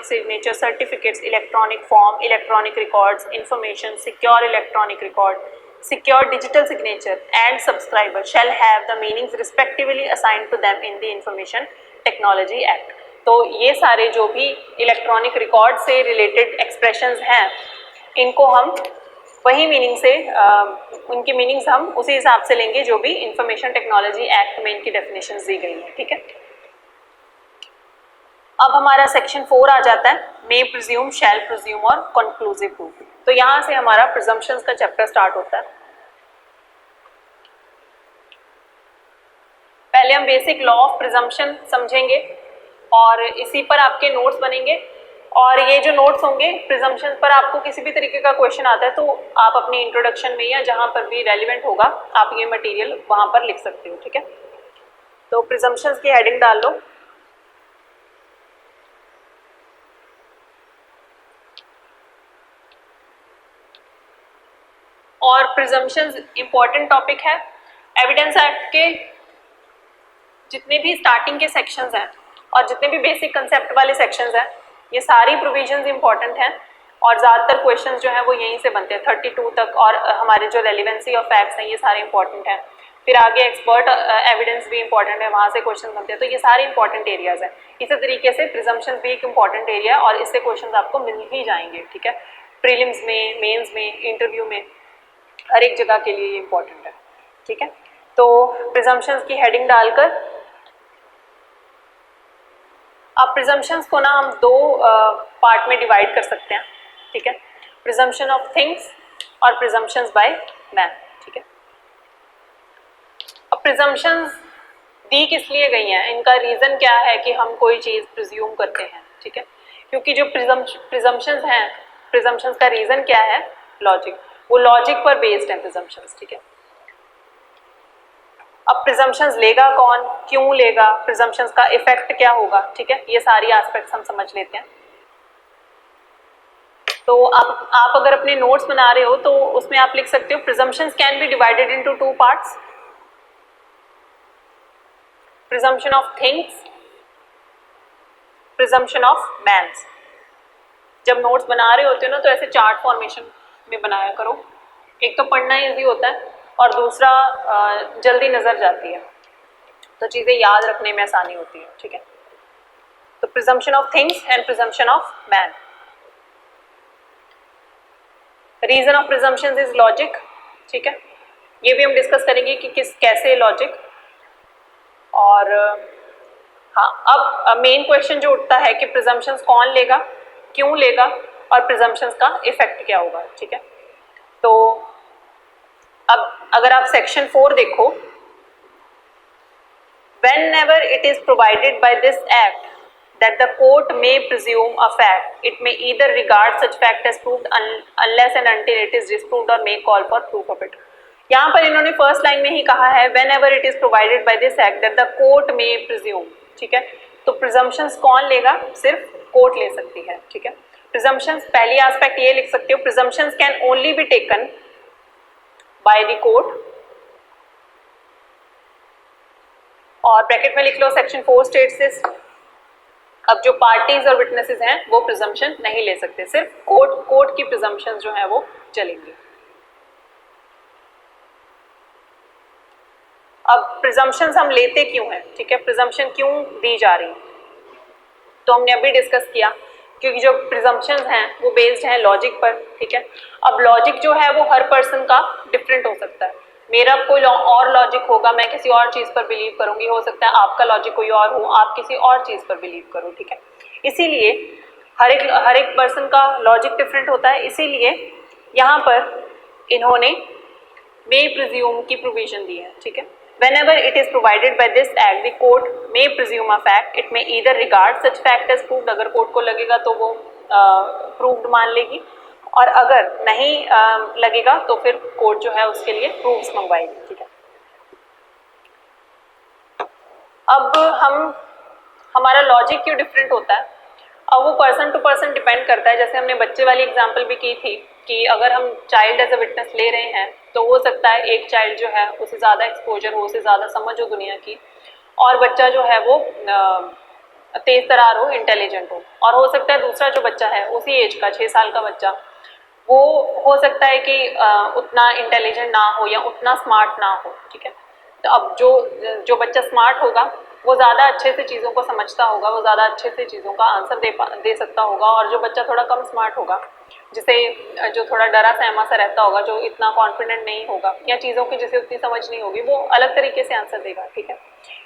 Speaker 1: signature certificates, electronic form, electronic records, information, secure electronic record, secure digital signature and subscriber shall have the meanings respectively assigned to them in the Information Technology Act. तो ये सारे जो भी इलेक्ट्रॉनिक रिकॉर्ड से रिलेटेड एक्सप्रेशंस हैं, इनको हम वही मीनिंग से उनकी मीनिंग्स हम उसी हिसाब से लेंगे जो भी इंफॉर्मेशन टेक्नोलॉजी एक्ट में इनकी डेफिनेशंस दी गई हैं, ठीक है। अब हमारा सेक्शन 4 आ जाता है, मे प्रिज्यूम, शैल प्रिज्यूम और कंक्लूसिव प्रूफ। तो यहाँ से हमारा प्रिजम्पशंस का चैप्टर स्टार्ट होता है। पहले हम बेसिक लॉ ऑफ प्रिजम्पशन समझेंगे और इसी पर आपके नोट्स बनेंगे। और ये जो नोट्स होंगे प्रिजम्पशन पर, आपको किसी भी तरीके का क्वेश्चन आता है तो आप अपनी इंट्रोडक्शन में या जहाँ पर भी रेलिवेंट होगा आप ये मटेरियल वहाँ पर लिख सकते हो, ठीक है। तो प्रिजम्पशंस की हेडिंग डाल लो। और प्रिजम्पशंस इंपॉर्टेंट टॉपिक है। एविडेंस एक्ट के जितने भी स्टार्टिंग के सेक्शंस हैं और जितने भी बेसिक कंसेप्ट वाले सेक्शंस हैं, ये सारी प्रोविजंस इंपॉर्टेंट हैं और ज़्यादातर क्वेश्चंस जो हैं वो यहीं से बनते हैं 32 तक। और हमारे जो रेलिवेंसी ऑफ फैक्ट्स हैं ये सारे इंपॉर्टेंट हैं। फिर आगे एक्सपर्ट एविडेंस भी इंपॉर्टेंट है, वहाँ से क्वेश्चन बनते हैं। तो ये सारे इंपॉर्टेंट एरियाज हैं। इसी तरीके से प्रिजम्पशंस भी एक इंपॉर्टेंट एरिया है और इससे क्वेश्चन आपको मिल ही जाएंगे, ठीक है। प्रीलिम्स में, मेन्स में, इंटरव्यू में, हर एक जगह के लिए ये इंपॉर्टेंट है, ठीक है। तो प्रिजम्पशंस की हेडिंग डालकर अब प्रिजम्पशंस को ना हम दो पार्ट में डिवाइड कर सकते हैं, ठीक है। प्रिजम्पशन ऑफ थिंग्स और प्रिजम्पशंस बाय मैन, ठीक है। अब प्रिजम्पशंस दी किस लिए गई हैं, इनका रीज़न क्या है कि हम कोई चीज़ प्रिज्यूम करते हैं, ठीक है। क्योंकि जो प्रिजम्पशंस हैं, प्रिजम्पशंस का रीज़न क्या है, लॉजिक, वो लॉजिक पर बेस्ड है प्रिजम्पशंस, ठीक है। अब प्रिजम्पशंस लेगा कौन, क्यों लेगा, प्रिजम्पशंस का इफेक्ट क्या होगा, ठीक है। ये सारी एस्पेक्ट्स हम समझ लेते हैं। तो आप अगर अपने नोट्स बना रहे हो तो उसमें आप लिख सकते हो presumptions can be divided into 2 parts, presumption of things, presumption of mans. जब नोट्स बना रहे होते हो ना तो ऐसे चार्ट फॉर्मेशन में बनाया करो। एक तो पढ़ना इजी होता है और दूसरा जल्दी नजर जाती है, तो चीज़ें याद रखने में आसानी होती है, ठीक है। तो presumption of things and presumption of man. Reason of presumptions is logic, ठीक है। ये भी हम डिस्कस करेंगे कि कैसे लॉजिक। और हाँ, अब मेन क्वेश्चन जो उठता है कि प्रिजम्पशंस कौन लेगा, क्यों लेगा और प्रिजम्पशंस का इफेक्ट क्या होगा, ठीक है। तो अब अगर आप सेक्शन 4 देखो, whenever it is provided by this act that the court may presume a fact, it may either regard such fact as proved unless and until it is disproved or may call for proof of it। यहाँ पर इन्होंने फर्स्ट लाइन में ही कहा है whenever it is provided by this act that the court may presume, ठीक है। तो प्रिजम्पशंस कौन लेगा, सिर्फ कोर्ट ले सकती है, ठीक है। प्रिजम्पशंस, पहली एस्पेक्ट ये लिख सकते हो, presumptions can only be taken by the court. और ब्रैकेट में लिख लो सेक्शन 4 स्टेट्स दिस। अब जो पार्टीज और विटनेसेस हैं वो प्रिजम्पशन नहीं ले सकते, सिर्फ कोर्ट की प्रिजम्पशंस जो है वो चलेंगे। अब प्रिजम्पशंस हम लेते क्यों हैं, ठीक है, प्रिजम्पशन क्यों दी जा रही है, तो हमने अभी डिस्कस किया क्योंकि जो प्रिजम्पशंस हैं वो बेस्ड हैं लॉजिक पर, ठीक है। अब लॉजिक जो है वो हर पर्सन का डिफरेंट हो सकता है। मेरा कोई और लॉजिक होगा, मैं किसी और चीज़ पर बिलीव करूंगी, हो सकता है आपका लॉजिक कोई और हो, आप किसी और चीज़ पर बिलीव करो, ठीक है। इसीलिए हर एक पर्सन का लॉजिक डिफरेंट होता है, इसीलिए यहाँ पर इन्होंने मे प्रिज्यूम की प्रोविजन दी है, ठीक है। Whenever it is provided by this act, the court may presume a fact. It may either regard such fact as proved, अगर कोर्ट को लगेगा तो वो प्रूव्ड मान लेगी, और अगर नहीं लगेगा तो फिर कोर्ट जो है उसके लिए प्रूफ्स मंगवाएगी, ठीक है। अब हमारा लॉजिक क्यों डिफरेंट होता है, अब वो पर्सन टू पर्सन डिपेंड करता है। जैसे हमने बच्चे वाली एग्जांपल भी की थी कि अगर हम चाइल्ड एज अ विटनेस ले रहे हैं तो हो सकता है एक चाइल्ड जो है उसे ज़्यादा एक्सपोजर हो, उसे ज़्यादा समझ हो दुनिया की, और बच्चा जो है वो तेज तरार हो, इंटेलिजेंट हो। और हो सकता है दूसरा जो बच्चा है उसी एज का 6 साल का बच्चा, वो हो सकता है कि उतना इंटेलिजेंट ना हो या उतना स्मार्ट ना हो, ठीक है। तो अब जो बच्चा स्मार्ट होगा वो ज़्यादा अच्छे से चीज़ों को समझता होगा, वो ज़्यादा अच्छे से चीज़ों का आंसर दे सकता होगा, और जो बच्चा थोड़ा कम स्मार्ट होगा, जिसे जो थोड़ा डरा सहमा सा रहता होगा, जो इतना कॉन्फिडेंट नहीं होगा या चीज़ों की जिसे उतनी समझ नहीं होगी, वो अलग तरीके से आंसर देगा, ठीक है।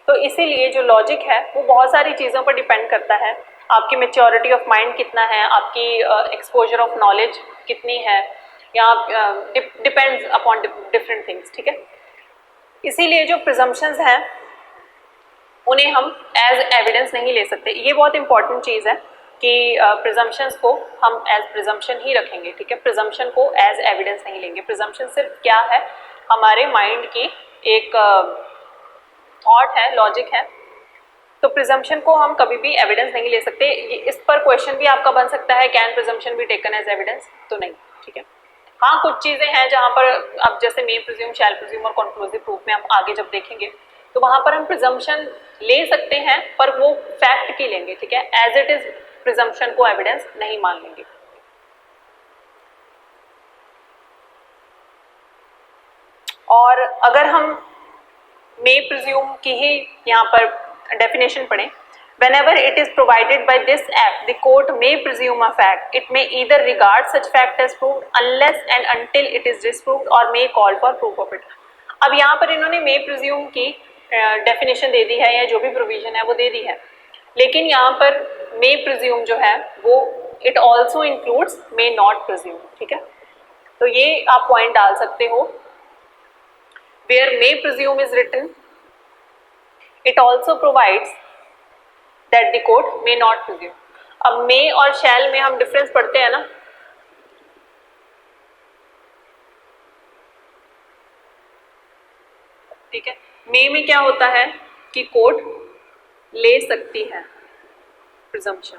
Speaker 1: तो इसीलिए जो लॉजिक है वो बहुत सारी चीज़ों पर डिपेंड करता है। आपकी मेच्योरिटी ऑफ माइंड कितना है, आपकी एक्सपोजर ऑफ नॉलेज कितनी है, या डिपेंड्स अपॉन डिफरेंट थिंग्स, ठीक है। इसीलिए जो प्रिजम्पशंस हैं उन्हें हम एज एविडेंस नहीं ले सकते। ये बहुत इंपॉर्टेंट चीज़ है कि प्रिजम्पशंस को हम एज प्रिजम्पशन ही रखेंगे, ठीक है। प्रिजम्पशन को एज एविडेंस नहीं लेंगे। प्रिजम्पशन सिर्फ क्या है, हमारे माइंड की एक थॉट है, लॉजिक है। तो प्रिजम्पशन को हम कभी भी एविडेंस नहीं ले सकते। इस पर क्वेश्चन भी आपका बन सकता है, can presumption be taken as evidence? तो नहीं, ठीक है। हाँ, कुछ चीज़ें हैं जहाँ पर अब जैसे मे प्रिज्यूम, शैल प्रिज्यूम और कॉन्क्लूसिव प्रूफ में हम आगे जब देखेंगे तो वहाँ पर हम प्रिजम्पशन ले सकते हैं, पर वो फैक्ट की लेंगे, ठीक है। एज इट इज प्रिजम्पशन को एविडेंस नहीं मान लेंगे। और अगर हम मे प्रिज्यूम की ही यहाँ पर डेफिनेशन पढ़ें, whenever it is provided by this act, the court may presume a fact. It may either regard such fact as proved unless and until it is disproved or may call for proof of it. अब यहाँ पर इन्होंने may presume की डेफिनेशन दे दी है, या जो भी प्रोविजन है वो दे दी है, लेकिन यहाँ पर may presume जो है वो it also includes may not presume, ठीक है। तो ये आप पॉइंट डाल सकते हो। Where may presume is written, it also provides that the court may not presume. अब may और shall में हम डिफरेंस पढ़ते हैं ना, ठीक है। may में क्या होता है कि कोर्ट ले सकती है प्रिजम्पशन,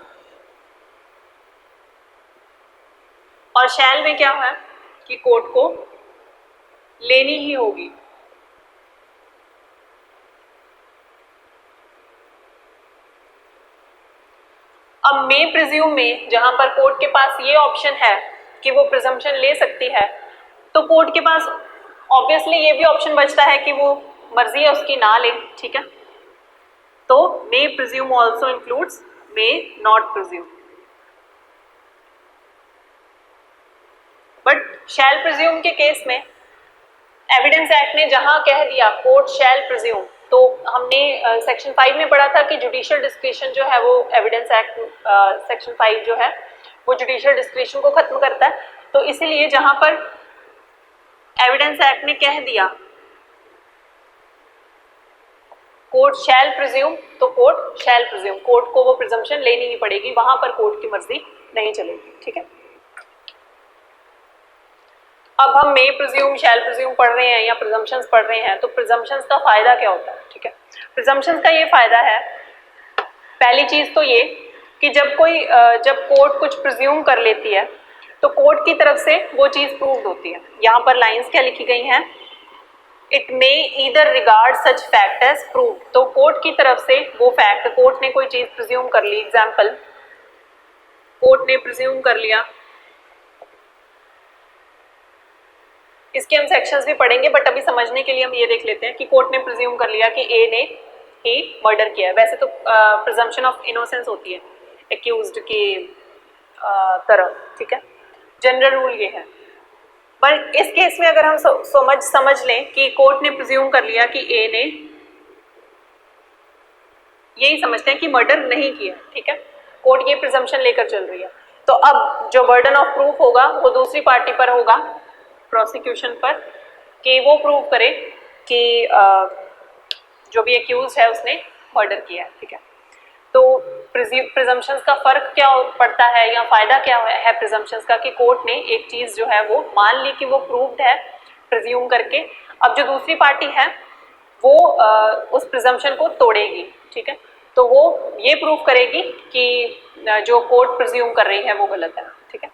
Speaker 1: और shall में क्या है कि कोर्ट को लेनी ही होगी। अब मे प्रिज्यूम में जहां पर कोर्ट के पास ये ऑप्शन है कि वो प्रिजम्पशन ले सकती है, तो कोर्ट के पास ऑब्वियसली ये भी ऑप्शन बचता है कि वो मर्जी है उसकी ना ले, ठीक है। तो मे presume also includes may not presume. But shell presume के केस में एविडेंस एक्ट ने जहां कह दिया कोर्ट शैल प्रिज्यूम, तो हमने सेक्शन 5 में पढ़ा था कि जुडिशियल डिस्क्रिशन जो है वो एविडेंस एक्ट सेक्शन 5 जो है वो जुडिशियल डिस्क्रिशन को खत्म करता है। तो इसीलिए जहां पर एविडेंस एक्ट ने कह दिया कोर्ट शैल प्रिज्यूम, तो कोर्ट शैल प्रिज्यूम, कोर्ट को वो प्रिजम्पशन लेनी ही पड़ेगी, वहां पर कोर्ट की मर्जी नहीं चलेगी, ठीक है। अब हम मे प्रिज्यूम, शैल प्रिज्यूम पढ़ रहे हैं या प्रिजम्पशंस पढ़ रहे हैं, तो प्रिजम्पशंस का फायदा क्या होता है, ठीक है। प्रिजम्पशंस का ये फायदा है, पहली चीज तो ये कि जब कोर्ट कुछ प्रिज्यूम कर लेती है तो कोर्ट की तरफ से वो चीज प्रूव्ड होती है। यहाँ पर लाइंस क्या लिखी गई हैं, it may either regard such fact as proved. तो कोर्ट की तरफ से वो फैक्ट, कोर्ट ने कोई चीज प्रिज्यूम कर ली, एग्जाम्पल कोर्ट ने प्रिज्यूम कर लिया, इसके हम सेक्शंस भी पढ़ेंगे, बट अभी समझने के लिए हम ये देख लेते हैं कि कोर्ट ने प्रिज्यूम कर लिया कि ए ने ही मर्डर किया है। वैसे तो प्रिजम्पशन ऑफ इनोसेंस होती है एक्यूज्ड की तरफ, ठीक है, जनरल रूल ये है। पर इस केस में अगर हम समझ लें कि कोर्ट ने प्रिज्यूम कर लिया कि ए ने, यही समझते हैं कि मर्डर नहीं किया, ठीक है, कोर्ट ये प्रिजम्पशन लेकर चल रही है, तो अब जो बर्डन ऑफ प्रूफ होगा वो दूसरी पार्टी पर होगा, प्रोसिक्यूशन पर, कि वो प्रूव करे कि जो भी एक्यूज है उसने मर्डर किया है, ठीक है। तो प्रिजम्पशंस का फर्क क्या पड़ता है या फायदा क्या है प्रिजम्पशंस का, कि कोर्ट ने एक चीज जो है वो मान ली कि वो प्रूव्ड है प्रिज्यूम करके, अब जो दूसरी पार्टी है वो उस प्रिजम्पशन को तोड़ेगी, ठीक है। तो वो ये प्रूव करेगी कि जो कोर्ट प्रिज्यूम कर रही है वो गलत है, ठीक है।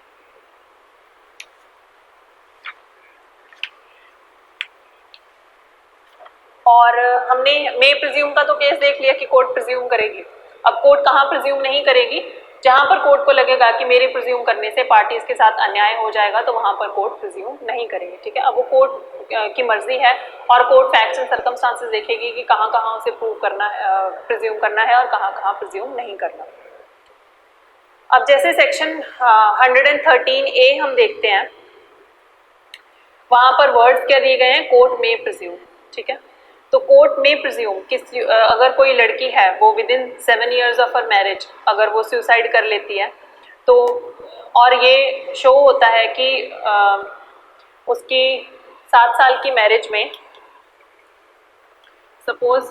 Speaker 1: और हमने मे प्रिज्यूम का तो केस देख लिया कि कोर्ट प्रिज्यूम करेगी। अब कोर्ट कहाँ प्रिज्यूम नहीं करेगी, जहां पर कोर्ट को लगेगा कि मेरे प्रिज्यूम करने से पार्टीज के साथ अन्याय हो जाएगा तो वहां पर कोर्ट प्रिज्यूम नहीं करेंगे, ठीक है। अब वो कोर्ट की मर्जी है और कोर्ट फैक्ट्स एंड सर्कमस्टांसेस देखेगी कि कहाँ कहाँ उसे प्रूव करना है, प्रिज्यूम करना है और कहाँ कहाँ प्रिज्यूम नहीं करना। अब जैसे सेक्शन 113A हम देखते हैं, वहां पर वर्ड्स क्या दिए गए हैं, कोर्ट में प्रिज्यूम, ठीक है। तो कोर्ट में प्रिज्यूम अगर कोई लड़की है वो with in 7 years of her marriage अगर वो सुसाइड कर लेती है तो, और ये शो होता है कि उसकी 7 साल की मैरिज में, सपोज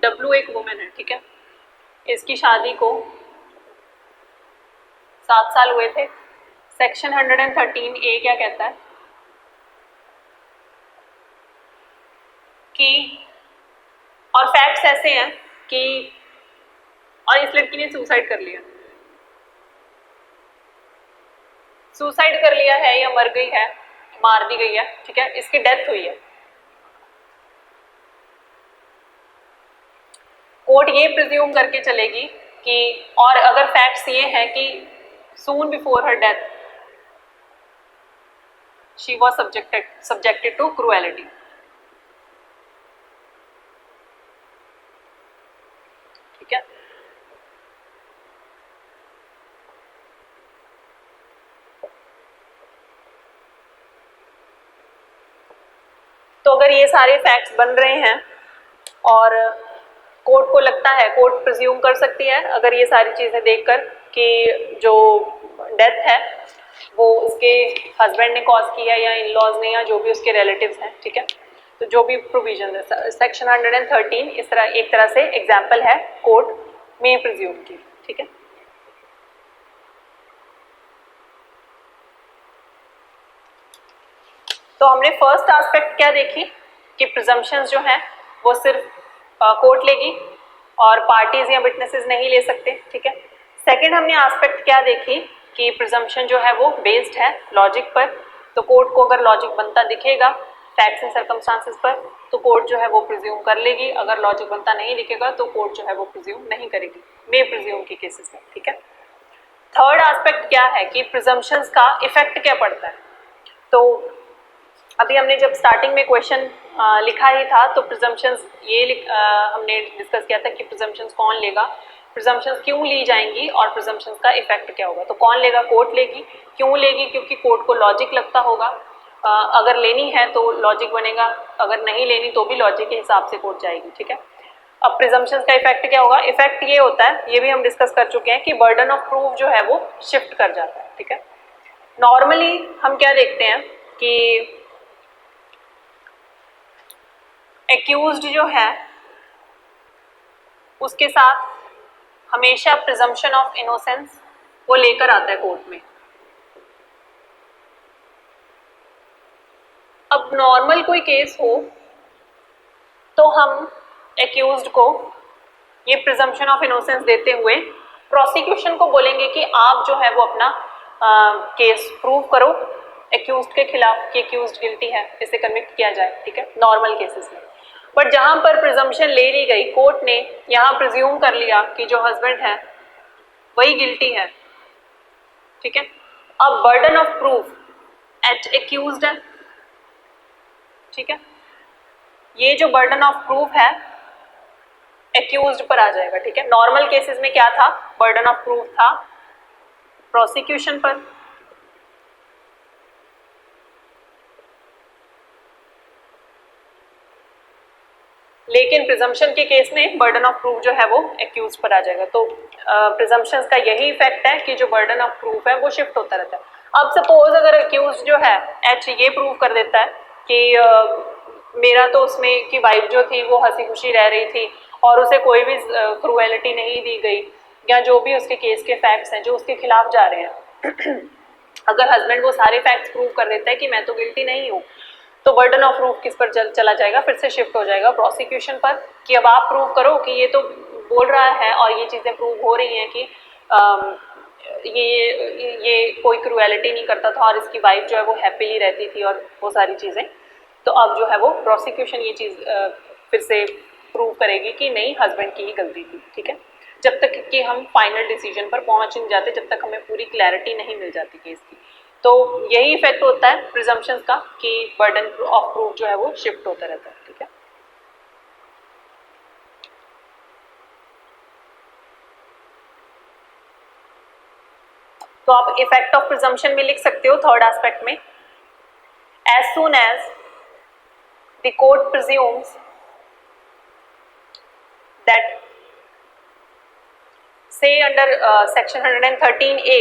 Speaker 1: W एक वुमेन है, ठीक है, इसकी शादी को 7 साल हुए थे। सेक्शन 113A क्या कहता है कि, और फैक्ट्स ऐसे हैं कि, और इस लड़की ने सुसाइड कर लिया, सुसाइड कर लिया है या मर गई है, मार दी गई है, ठीक है, इसकी डेथ हुई है। कोर्ट ये प्रिज्यूम करके चलेगी कि, और अगर फैक्ट्स ये हैं कि soon before her death she was subjected to cruelty, ठीक है। तो अगर ये सारे फैक्ट्स बन रहे हैं और कोर्ट को लगता है, कोर्ट प्रिज्यूम कर सकती है अगर ये सारी चीज़ें देखकर कि जो डेथ है वो उसके हस्बैंड ने कॉज की है या इन लॉज ने या जो भी उसके रिलेटिव्स हैं, ठीक है। तो जो भी प्रोविजन है सेक्शन 113 इस तरह एक तरह से एग्जाम्पल है कोर्ट में प्रिज्यूम की, ठीक है। तो हमने फर्स्ट एस्पेक्ट क्या देखी कि प्रिजम्पशंस जो हैं वो सिर्फ कोर्ट लेगी और पार्टीज या विटनेसेस नहीं ले सकते, ठीक है। सेकंड हमने एस्पेक्ट क्या देखी कि प्रिजम्पशन जो है वो बेस्ड है लॉजिक पर, तो कोर्ट को अगर लॉजिक बनता दिखेगा फैक्ट्स एंड सर्कमस्टांसेस पर तो कोर्ट जो है वो प्रिज्यूम कर लेगी, अगर लॉजिक बनता नहीं दिखेगा तो कोर्ट जो है वो प्रिज्यूम नहीं करेगी मे प्रिज्यूम के केसेस में, ठीक है। थर्ड एस्पेक्ट क्या है कि प्रिजम्पशंस का इफेक्ट क्या पड़ता है। तो अभी हमने जब स्टार्टिंग में क्वेश्चन लिखा ही था तो प्रिजम्पशंस ये हमने डिस्कस किया था कि प्रिजम्पशंस कौन लेगा, प्रिजम्पशंस क्यों ली जाएंगी और प्रिजम्पशंस का इफेक्ट क्या होगा। तो कौन लेगा, कोर्ट लेगी। क्यों लेगी, क्योंकि कोर्ट को लॉजिक लगता होगा, अगर लेनी है तो लॉजिक बनेगा, अगर नहीं लेनी तो भी लॉजिक के हिसाब से कोर्ट जाएगी, ठीक है। अब प्रिजम्पशंस का इफेक्ट क्या होगा, इफेक्ट ये होता है, ये भी हम डिस्कस कर चुके हैं कि बर्डन ऑफ प्रूफ जो है वो शिफ्ट कर जाता है, ठीक है। नॉर्मली हम क्या देखते हैं कि एक्यूज्ड जो है उसके साथ हमेशा प्रिजम्पशन ऑफ इनोसेंस वो लेकर आता है कोर्ट में। अब नॉर्मल कोई केस हो तो हम एक्यूज्ड को ये प्रिजम्पशन ऑफ इनोसेंस देते हुए प्रोसिक्यूशन को बोलेंगे कि आप जो है वो अपना केस प्रूव करो एक्यूज्ड के खिलाफ कि एक्यूज्ड गिल्टी है, इसे कन्विक्ट किया जाए, ठीक है, नॉर्मल केसेस में। बट जहां पर प्रिजम्पशन ले ली गई, कोर्ट ने यहां प्रिज्यूम कर लिया कि जो हस्बैंड है वही गिल्टी है, ठीक है। अब burden of proof at accused है, ठीक है, ये जो बर्डन ऑफ प्रूफ है एक्यूज्ड पर आ जाएगा, ठीक है। नॉर्मल केसेस में क्या था, बर्डन ऑफ प्रूफ था प्रोसिक्यूशन पर, लेकिन प्रिजम्पशन के केस में बर्डन ऑफ प्रूफ जो है वो एक्यूज पर आ जाएगा। तो प्रिजम्पशंस का यही इफेक्ट है कि जो बर्डन ऑफ प्रूफ है वो शिफ्ट होता रहता है। अब सपोज अगर एक्यूज जो है एच ये प्रूव कर देता है कि मेरा तो उसमें की वाइफ जो थी वो हंसी खुशी रह रही थी और उसे कोई भी क्रूएलिटी नहीं दी गई, या जो भी उसके केस के फैक्ट्स हैं जो उसके खिलाफ जा रहे हैं अगर हस्बैंड वो सारे फैक्ट्स प्रूव कर देता है कि मैं तो गिल्टी नहीं हूँ, तो बर्डन ऑफ प्रूफ किस पर चला जाएगा, फिर से शिफ्ट हो जाएगा प्रोसिक्यूशन पर कि अब आप प्रूव करो कि ये तो बोल रहा है और ये चीज़ें प्रूव हो रही हैं कि ये कोई क्रूएलिटी नहीं करता था और इसकी वाइफ जो है वो हैप्पीली रहती थी और वो सारी चीज़ें। तो अब जो है वो प्रोसिक्यूशन ये चीज़ फिर से प्रूव करेगी कि नहीं हस्बैंड की ही गलती थी, ठीक है। जब तक कि हम फाइनल डिसीजन पर पहुंच नहीं जाते, जब तक हमें पूरी क्लैरिटी नहीं मिल जाती केस की। तो यही इफेक्ट होता है प्रिजम्पशंस का कि बर्डन ऑफ प्रूफ जो है वो शिफ्ट होता रहता है। ठीक है, तो आप इफेक्ट ऑफ प्रिजम्पशन में लिख सकते हो थर्ड एस्पेक्ट में, as soon as the court presumes that say under section 113A,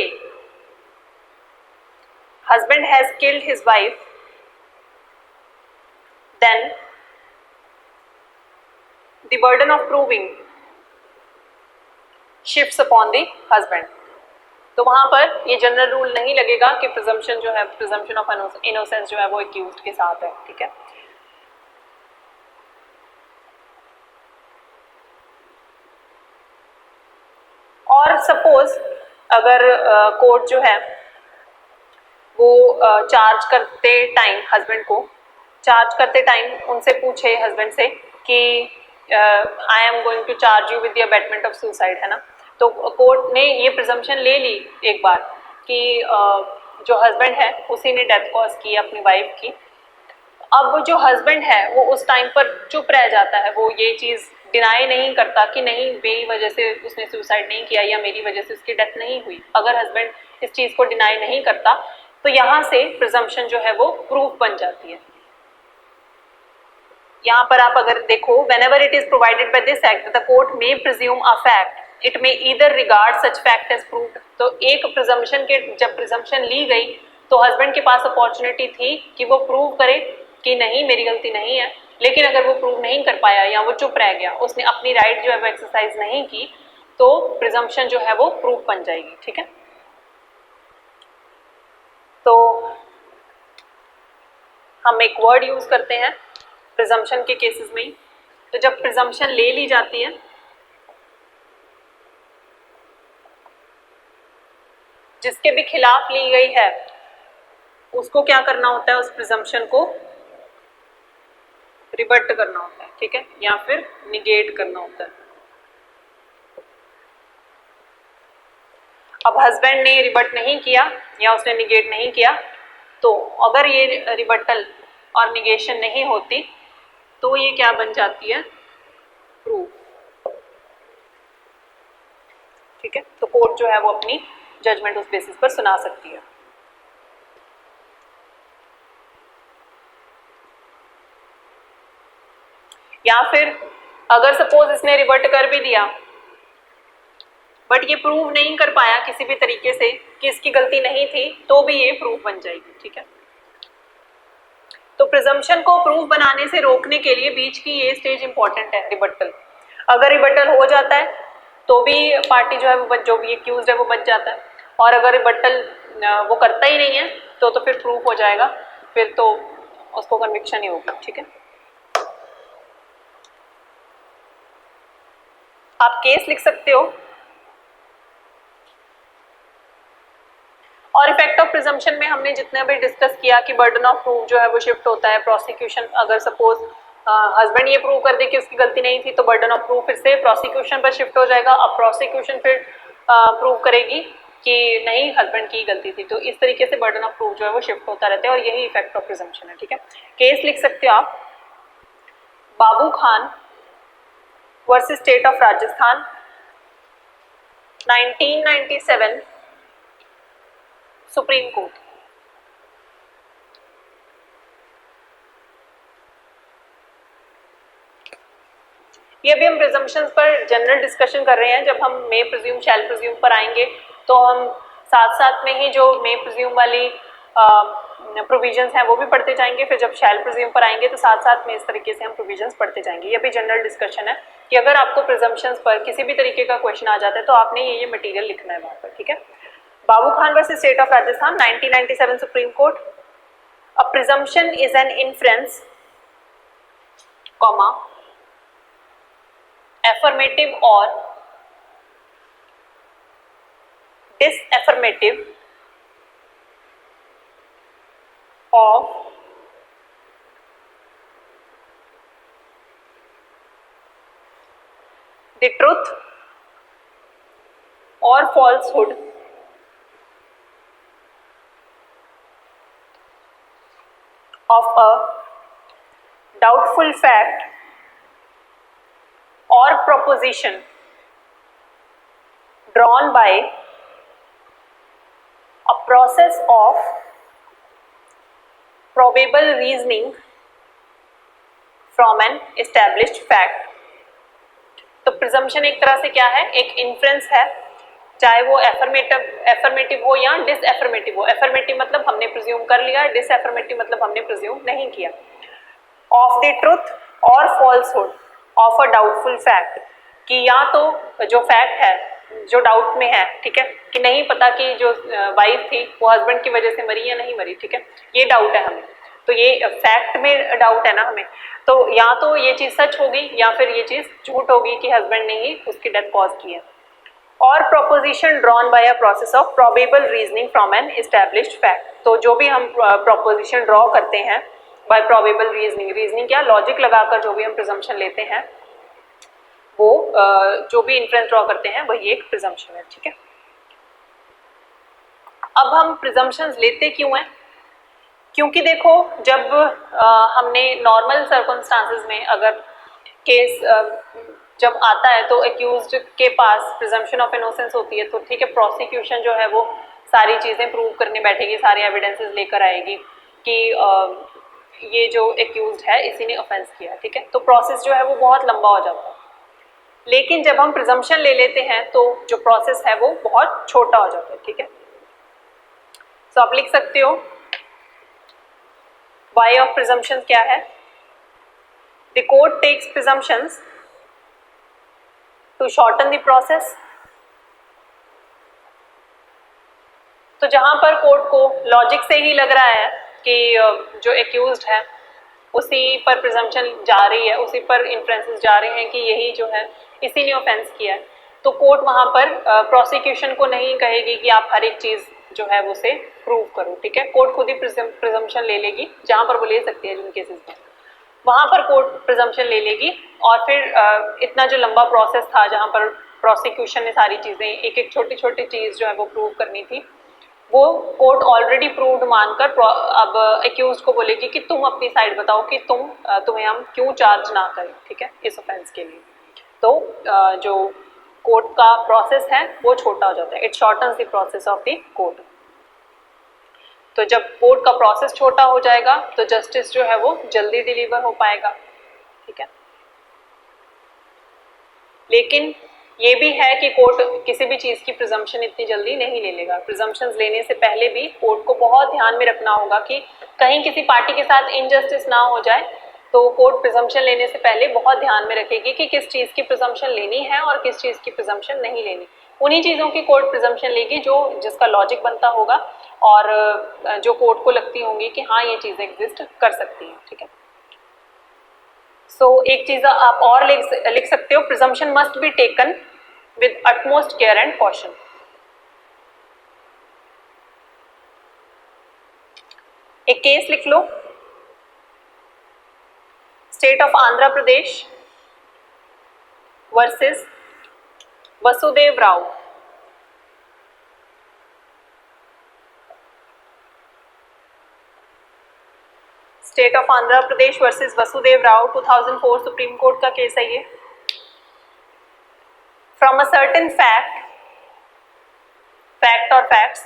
Speaker 1: husband has killed his wife, then the burden of proving shifts upon the husband। तो वहां पर ये जनरल रूल नहीं लगेगा कि प्रिजम्पशन जो है, प्रिजम्पशन ऑफ इनोसेंस जो है वो एक्यूज्ड के साथ है। ठीक है, और सपोज अगर कोर्ट जो है वो चार्ज करते टाइम हस्बैंड को, चार्ज करते टाइम उनसे पूछे हस्बैंड से कि I am going to charge you with the abetment of suicide, है ना, तो कोर्ट ने ये प्रिजम्पशन ले ली एक बार कि जो हस्बैंड है उसी ने डेथ कॉज की अपनी वाइफ की। अब जो हस्बैंड है वो उस टाइम पर चुप रह जाता है, वो ये चीज़ डिनाई नहीं करता कि नहीं मेरी वजह से उसने सुसाइड नहीं किया या मेरी वजह से उसकी डेथ नहीं हुई। अगर हस्बैंड इस चीज़ को डिनाई नहीं करता तो यहाँ से प्रिजम्पशन जो है वो प्रूफ बन जाती है। यहाँ पर आप अगर देखो, whenever it is provided by this act the court may presume a fact, it may either regard such fact as proved। तो एक प्रिजम्पशन के जब प्रिजम्पशन ली गई तो हस्बैंड के पास अपॉर्चुनिटी थी कि वो प्रूव करे कि नहीं मेरी गलती नहीं है, लेकिन अगर वो प्रूव नहीं कर पाया या वो चुप रह गया, उसने अपनी राइट जो है वो एक्सरसाइज नहीं की, तो प्रिजम्पशन जो है वो प्रूफ बन जाएगी। ठीक है, तो हम एक वर्ड यूज करते हैं प्रिजम्पशन के केसेस में ही। तो जब प्रिजम्पशन ले ली जाती है, जिसके भी खिलाफ ली गई है उसको क्या करना होता है, उस प्रिजम्पशन को रिबट करना होता है। ठीक है, या फिर निगेट करना होता है। अब हस्बैंड ने रिबट नहीं किया या उसने निगेट नहीं किया, तो अगर ये रिबटल और निगेशन नहीं होती तो ये क्या बन जाती है, प्रूफ। ठीक है, तो कोर्ट जो है वो अपनी जजमेंट उस बेसिस पर सुना सकती है। या फिर अगर सपोज इसने रिवर्ट कर भी दिया बट ये प्रूव नहीं कर पाया किसी भी तरीके से कि इसकी गलती नहीं थी, तो भी ये प्रूफ बन जाएगी। ठीक है, तो प्रिजम्पशन को प्रूफ बनाने से रोकने के लिए बीच की ये स्टेज इंपॉर्टेंट है, रिबटल। अगर रिबटल हो जाता है तो भी पार्टी जो है वो जो भी एक्यूज्ड है वो बच जाता है, और अगर रिबटल वो करता ही नहीं है तो फिर प्रूफ हो जाएगा, फिर तो उसको कन्विक्शन ही होगी। ठीक है, आप केस लिख सकते हो। और इफेक्ट ऑफ प्रिजम्पशन में हमने जितने भी डिस्कस किया कि बर्डन ऑफ प्रूफ जो है वो शिफ्ट होता है। प्रोसिक्यूशन अगर सपोज हस्बैंड ये प्रूव कर दे कि उसकी गलती नहीं थी तो बर्डन ऑफ प्रूफ फिर से प्रोसिक्यूशन पर शिफ्ट हो जाएगा। अब प्रोसिक्यूशन फिर प्रूव करेगी कि नहीं हस्बैंड की गलती थी। तो इस तरीके से बर्डन ऑफ प्रूफ जो है वो शिफ्ट होता रहता है, और यही इफेक्ट ऑफ प्रिजम्पशन है। ठीक है, केस लिख सकते हो आप, Babu Khan versus state of Rajasthan 1997 supreme court. ये अभी हम प्रिजम्पशंस पर जनरल डिस्कशन कर रहे हैं। जब हम मे प्रिज्यूम शैल प्रिज्यूम पर आएंगे तो हम साथ साथ में ही जो मे प्रिज्यूम वाली प्रोविजंस हैं वो भी पढ़ते जाएंगे। फिर जब शैल प्रिज्यूम पर आएंगे तो साथ साथ में इस तरीके से हम प्रोविजंस पढ़ते जाएंगे। ये भी जनरल डिस्कशन है कि अगर आपको प्रिजम्पशंस पर किसी भी तरीके का क्वेश्चन आ जाता है तो आपने ये मटीरियल लिखना है वहाँ पर। ठीक है, Babu Khan versus state of Rajasthan 1997 supreme court. A presumption is an inference comma affirmative or disaffirmative of the truth or falsehood of a doubtful fact or proposition drawn by a process of probable reasoning from an established fact। तो प्रिजम्पशन एक तरह से क्या है, एक इन्फ्रेंस है, चाहे वो एफर्मेटिव हो या डिसएफर्मेटिव हो। एफर्मेटिव मतलब हमने प्रिज्यूम कर लिया, डिसएफर्मेटिव मतलब हमने प्रिज्यूम नहीं किया। ऑफ द ट्रुथ और falsehood of a doubtful fact, कि या तो जो फैक्ट है जो डाउट में है, ठीक है, कि नहीं पता कि जो वाइफ थी वो हस्बैंड की वजह से मरी या नहीं मरी, ठीक है, ये डाउट है हमें, तो ये फैक्ट में डाउट है ना हमें, तो या तो ये चीज़ सच होगी या फिर ये चीज़ झूठ होगी कि हस्बैंड ने ही उसकी डेथ कॉज की है। और proposition drawn by a process of probable reasoning from an established fact, तो जो भी हम प्रोपोजिशन ड्रॉ करते हैं बाय प्रोबेबल रीजनिंग, रीजनिंग क्या, लॉजिक लगाकर जो भी हम प्रिजम्पशन लेते हैं वो जो भी इन्फ्रेंस ड्रॉ करते हैं वही एक प्रिजम्पशन है, ठीक है। अब हम प्रिजम्पशंस लेते क्यों हैं, क्योंकि देखो जब हमने नॉर्मल सर्कमस्टांसेस में अगर केस जब आता है तो एक्यूज्ड के पास प्रिजम्पशन ऑफ इनोसेंस होती है, तो ठीक है, प्रोसिक्यूशन जो है वो सारी चीज़ें प्रूव करने बैठेगी, सारे एविडेंसेस लेकर आएगी कि ये जो एक्यूज्ड है इसी ने ऑफेंस किया, ठीक है, तो प्रोसेस जो है वो बहुत लंबा हो जाता है। लेकिन जब हम प्रिजम्पशन ले लेते हैं तो जो प्रोसेस है वो बहुत छोटा हो जाता है, ठीक है। सो आप लिख सकते हो वाई ऑफ प्रिजम्पशन क्या है, the court takes presumptions to shorten the process. तो जहां पर कोर्ट को लॉजिक से ही लग रहा है कि जो एक्यूज्ड है उसी पर प्रिजम्पशन जा रही है, उसी पर इन्फ्रेंसेस जा रहे हैं कि यही जो है इसी ने ऑफेंस किया है, तो कोर्ट वहां पर प्रोसिक्यूशन को नहीं कहेगी कि आप हर एक चीज जो है वो से प्रूव करो, ठीक है, कोर्ट खुद ही प्रिजम्पशन ले लेगी, जहां पर वो ले सकती है जिन केसेस में, वहां पर कोर्ट प्रिजम्पशन ले लेगी। और फिर इतना जो लंबा प्रोसेस था जहां पर प्रोसिक्यूशन ने सारी चीजें एक एक छोटी छोटी चीज जो है वो प्रूव करनी थी, वो कोर्ट ऑलरेडी प्रूव्ड मानकर अब एक्यूज को बोलेगी कि तुम अपनी साइड बताओ कि तुम्हें हम क्यों चार्ज ना करें, ठीक है, इस ऑफेंस के लिए। तो जो कोर्ट का प्रोसेस है वो छोटा हो जाता है, it shortens the process of the court. तो जब कोर्ट का प्रोसेस छोटा हो जाएगा तो जस्टिस जो है वो जल्दी डिलीवर हो पाएगा, ठीक है। लेकिन ये भी है कि कोर्ट किसी भी चीज़ की प्रिजम्पशन इतनी जल्दी नहीं ले लेगा। प्रिजम्पशंस लेने से पहले भी कोर्ट को बहुत ध्यान में रखना होगा कि कहीं किसी पार्टी के साथ इनजस्टिस ना हो जाए, तो कोर्ट प्रिजम्पशन लेने से पहले बहुत ध्यान में रखेगी कि किस चीज़ की प्रिजम्पशन लेनी है और किस चीज़ की प्रिजम्पशन नहीं लेनी। उन्हीं चीज़ों की कोर्ट प्रिजम्पशन लेगी जिसका लॉजिक बनता होगा और जो कोर्ट को लगती होंगी कि हाँ ये चीज़ें एग्जिस्ट कर सकती हैं, ठीक है। सो एक चीज़ आप और लिख सकते हो, presumption must be taken with utmost care and caution. एक केस लिख लो, state of Andhra Pradesh versus Vasudev Rao. State of Andhra Pradesh versus Vasudev Rao 2004 supreme court का केस है ये। From a certain fact or facts,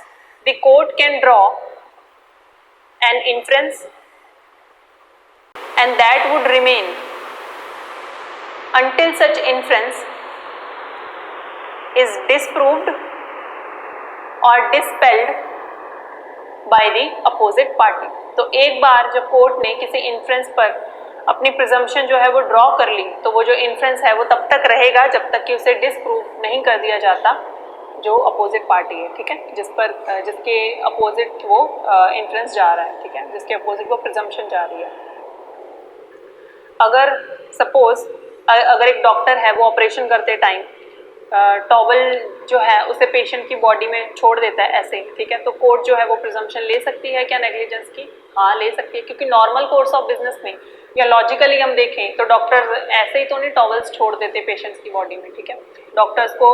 Speaker 1: the court can draw an inference and that would remain until such inference is disproved or dispelled by the opposite party। तो एक बार जब कोर्ट ने किसी इन्फ्रेंस पर अपनी प्रिजम्पशन जो है वो ड्रॉ कर ली, तो वो जो इन्फ्रेंस है वो तब तक रहेगा जब तक कि उसे डिसप्रूव नहीं कर दिया जाता जो अपोजिट पार्टी है, ठीक है, जिसके अपोजिट वो इन्फ्रेंस जा रहा है, ठीक है, जिसके अपोजिट वो प्रिजम्पशन जा रही है। अगर सपोज अगर एक डॉक्टर है वो ऑपरेशन करते टाइम टॉवल जो है उसे पेशेंट की बॉडी में छोड़ देता है ऐसे, ठीक है, तो कोर्ट जो है वो प्रिजम्पशन ले सकती है क्या नेग्लिजेंस की? हाँ ले सकती है, क्योंकि नॉर्मल कोर्स ऑफ बिजनेस में या लॉजिकली हम देखें तो डॉक्टर्स ऐसे ही तो नहीं टॉवल्स छोड़ देते पेशेंट्स की बॉडी में, ठीक है। डॉक्टर्स को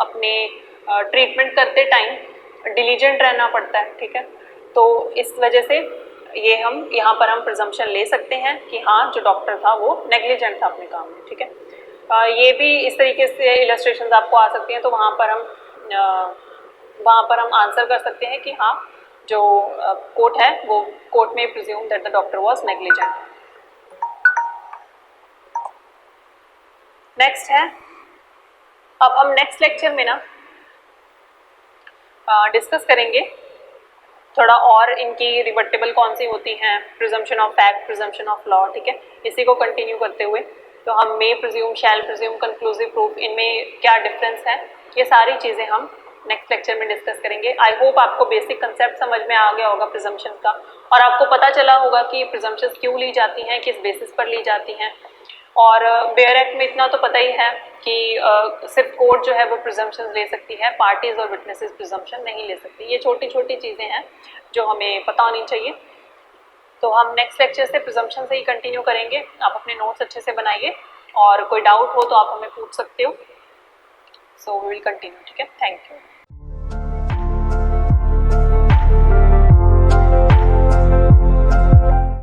Speaker 1: अपने ट्रीटमेंट करते टाइम डिलीजेंट रहना पड़ता है, ठीक है। तो इस वजह से ये हम यहाँ पर हम प्रिजम्पशन ले सकते हैं कि हाँ जो डॉक्टर था वो नेग्लिजेंट था अपने काम में, ठीक है। ये भी इस तरीके से इलस्ट्रेशंस आपको आ सकती हैं, तो वहाँ पर हम आंसर कर सकते हैं कि हाँ जो कोर्ट है वो कोर्ट में presume that the doctor was negligent. Next है, अब हम नेक्स्ट लेक्चर में ना डिस्कस करेंगे थोड़ा और इनकी रिबटेबल कौन सी होती हैं, presumption of fact, presumption of law, ठीक है। इसी को कंटिन्यू करते हुए तो हम मे प्रिज्यूम, शैल प्रिज्यूम, कंक्लूसिव प्रूफ, इनमें क्या डिफरेंस है, ये सारी चीज़ें हम नेक्स्ट लेक्चर में डिस्कस करेंगे। आई होप आपको बेसिक कंसेप्ट समझ में आ गया होगा प्रिजम्पशन का, और आपको पता चला होगा कि प्रिजम्पशंस क्यों ली जाती हैं, किस बेसिस पर ली जाती हैं। और बेयर एक्ट में इतना तो पता ही है कि सिर्फ कोर्ट जो है वो प्रिजम्पशंस ले सकती है, पार्टीज और विटनेसेस प्रिजम्पशन नहीं ले सकती। ये छोटी छोटी चीज़ें हैं जो हमें पता होनी चाहिए। तो हम नेक्स्ट लेक्चर से प्रिजम्पशन से ही कंटिन्यू करेंगे। आप अपने नोट्स अच्छे से बनाइए, और कोई डाउट हो तो आप हमें पूछ सकते हो। सो वी विल कंटिन्यू, ठीक है। Thank you.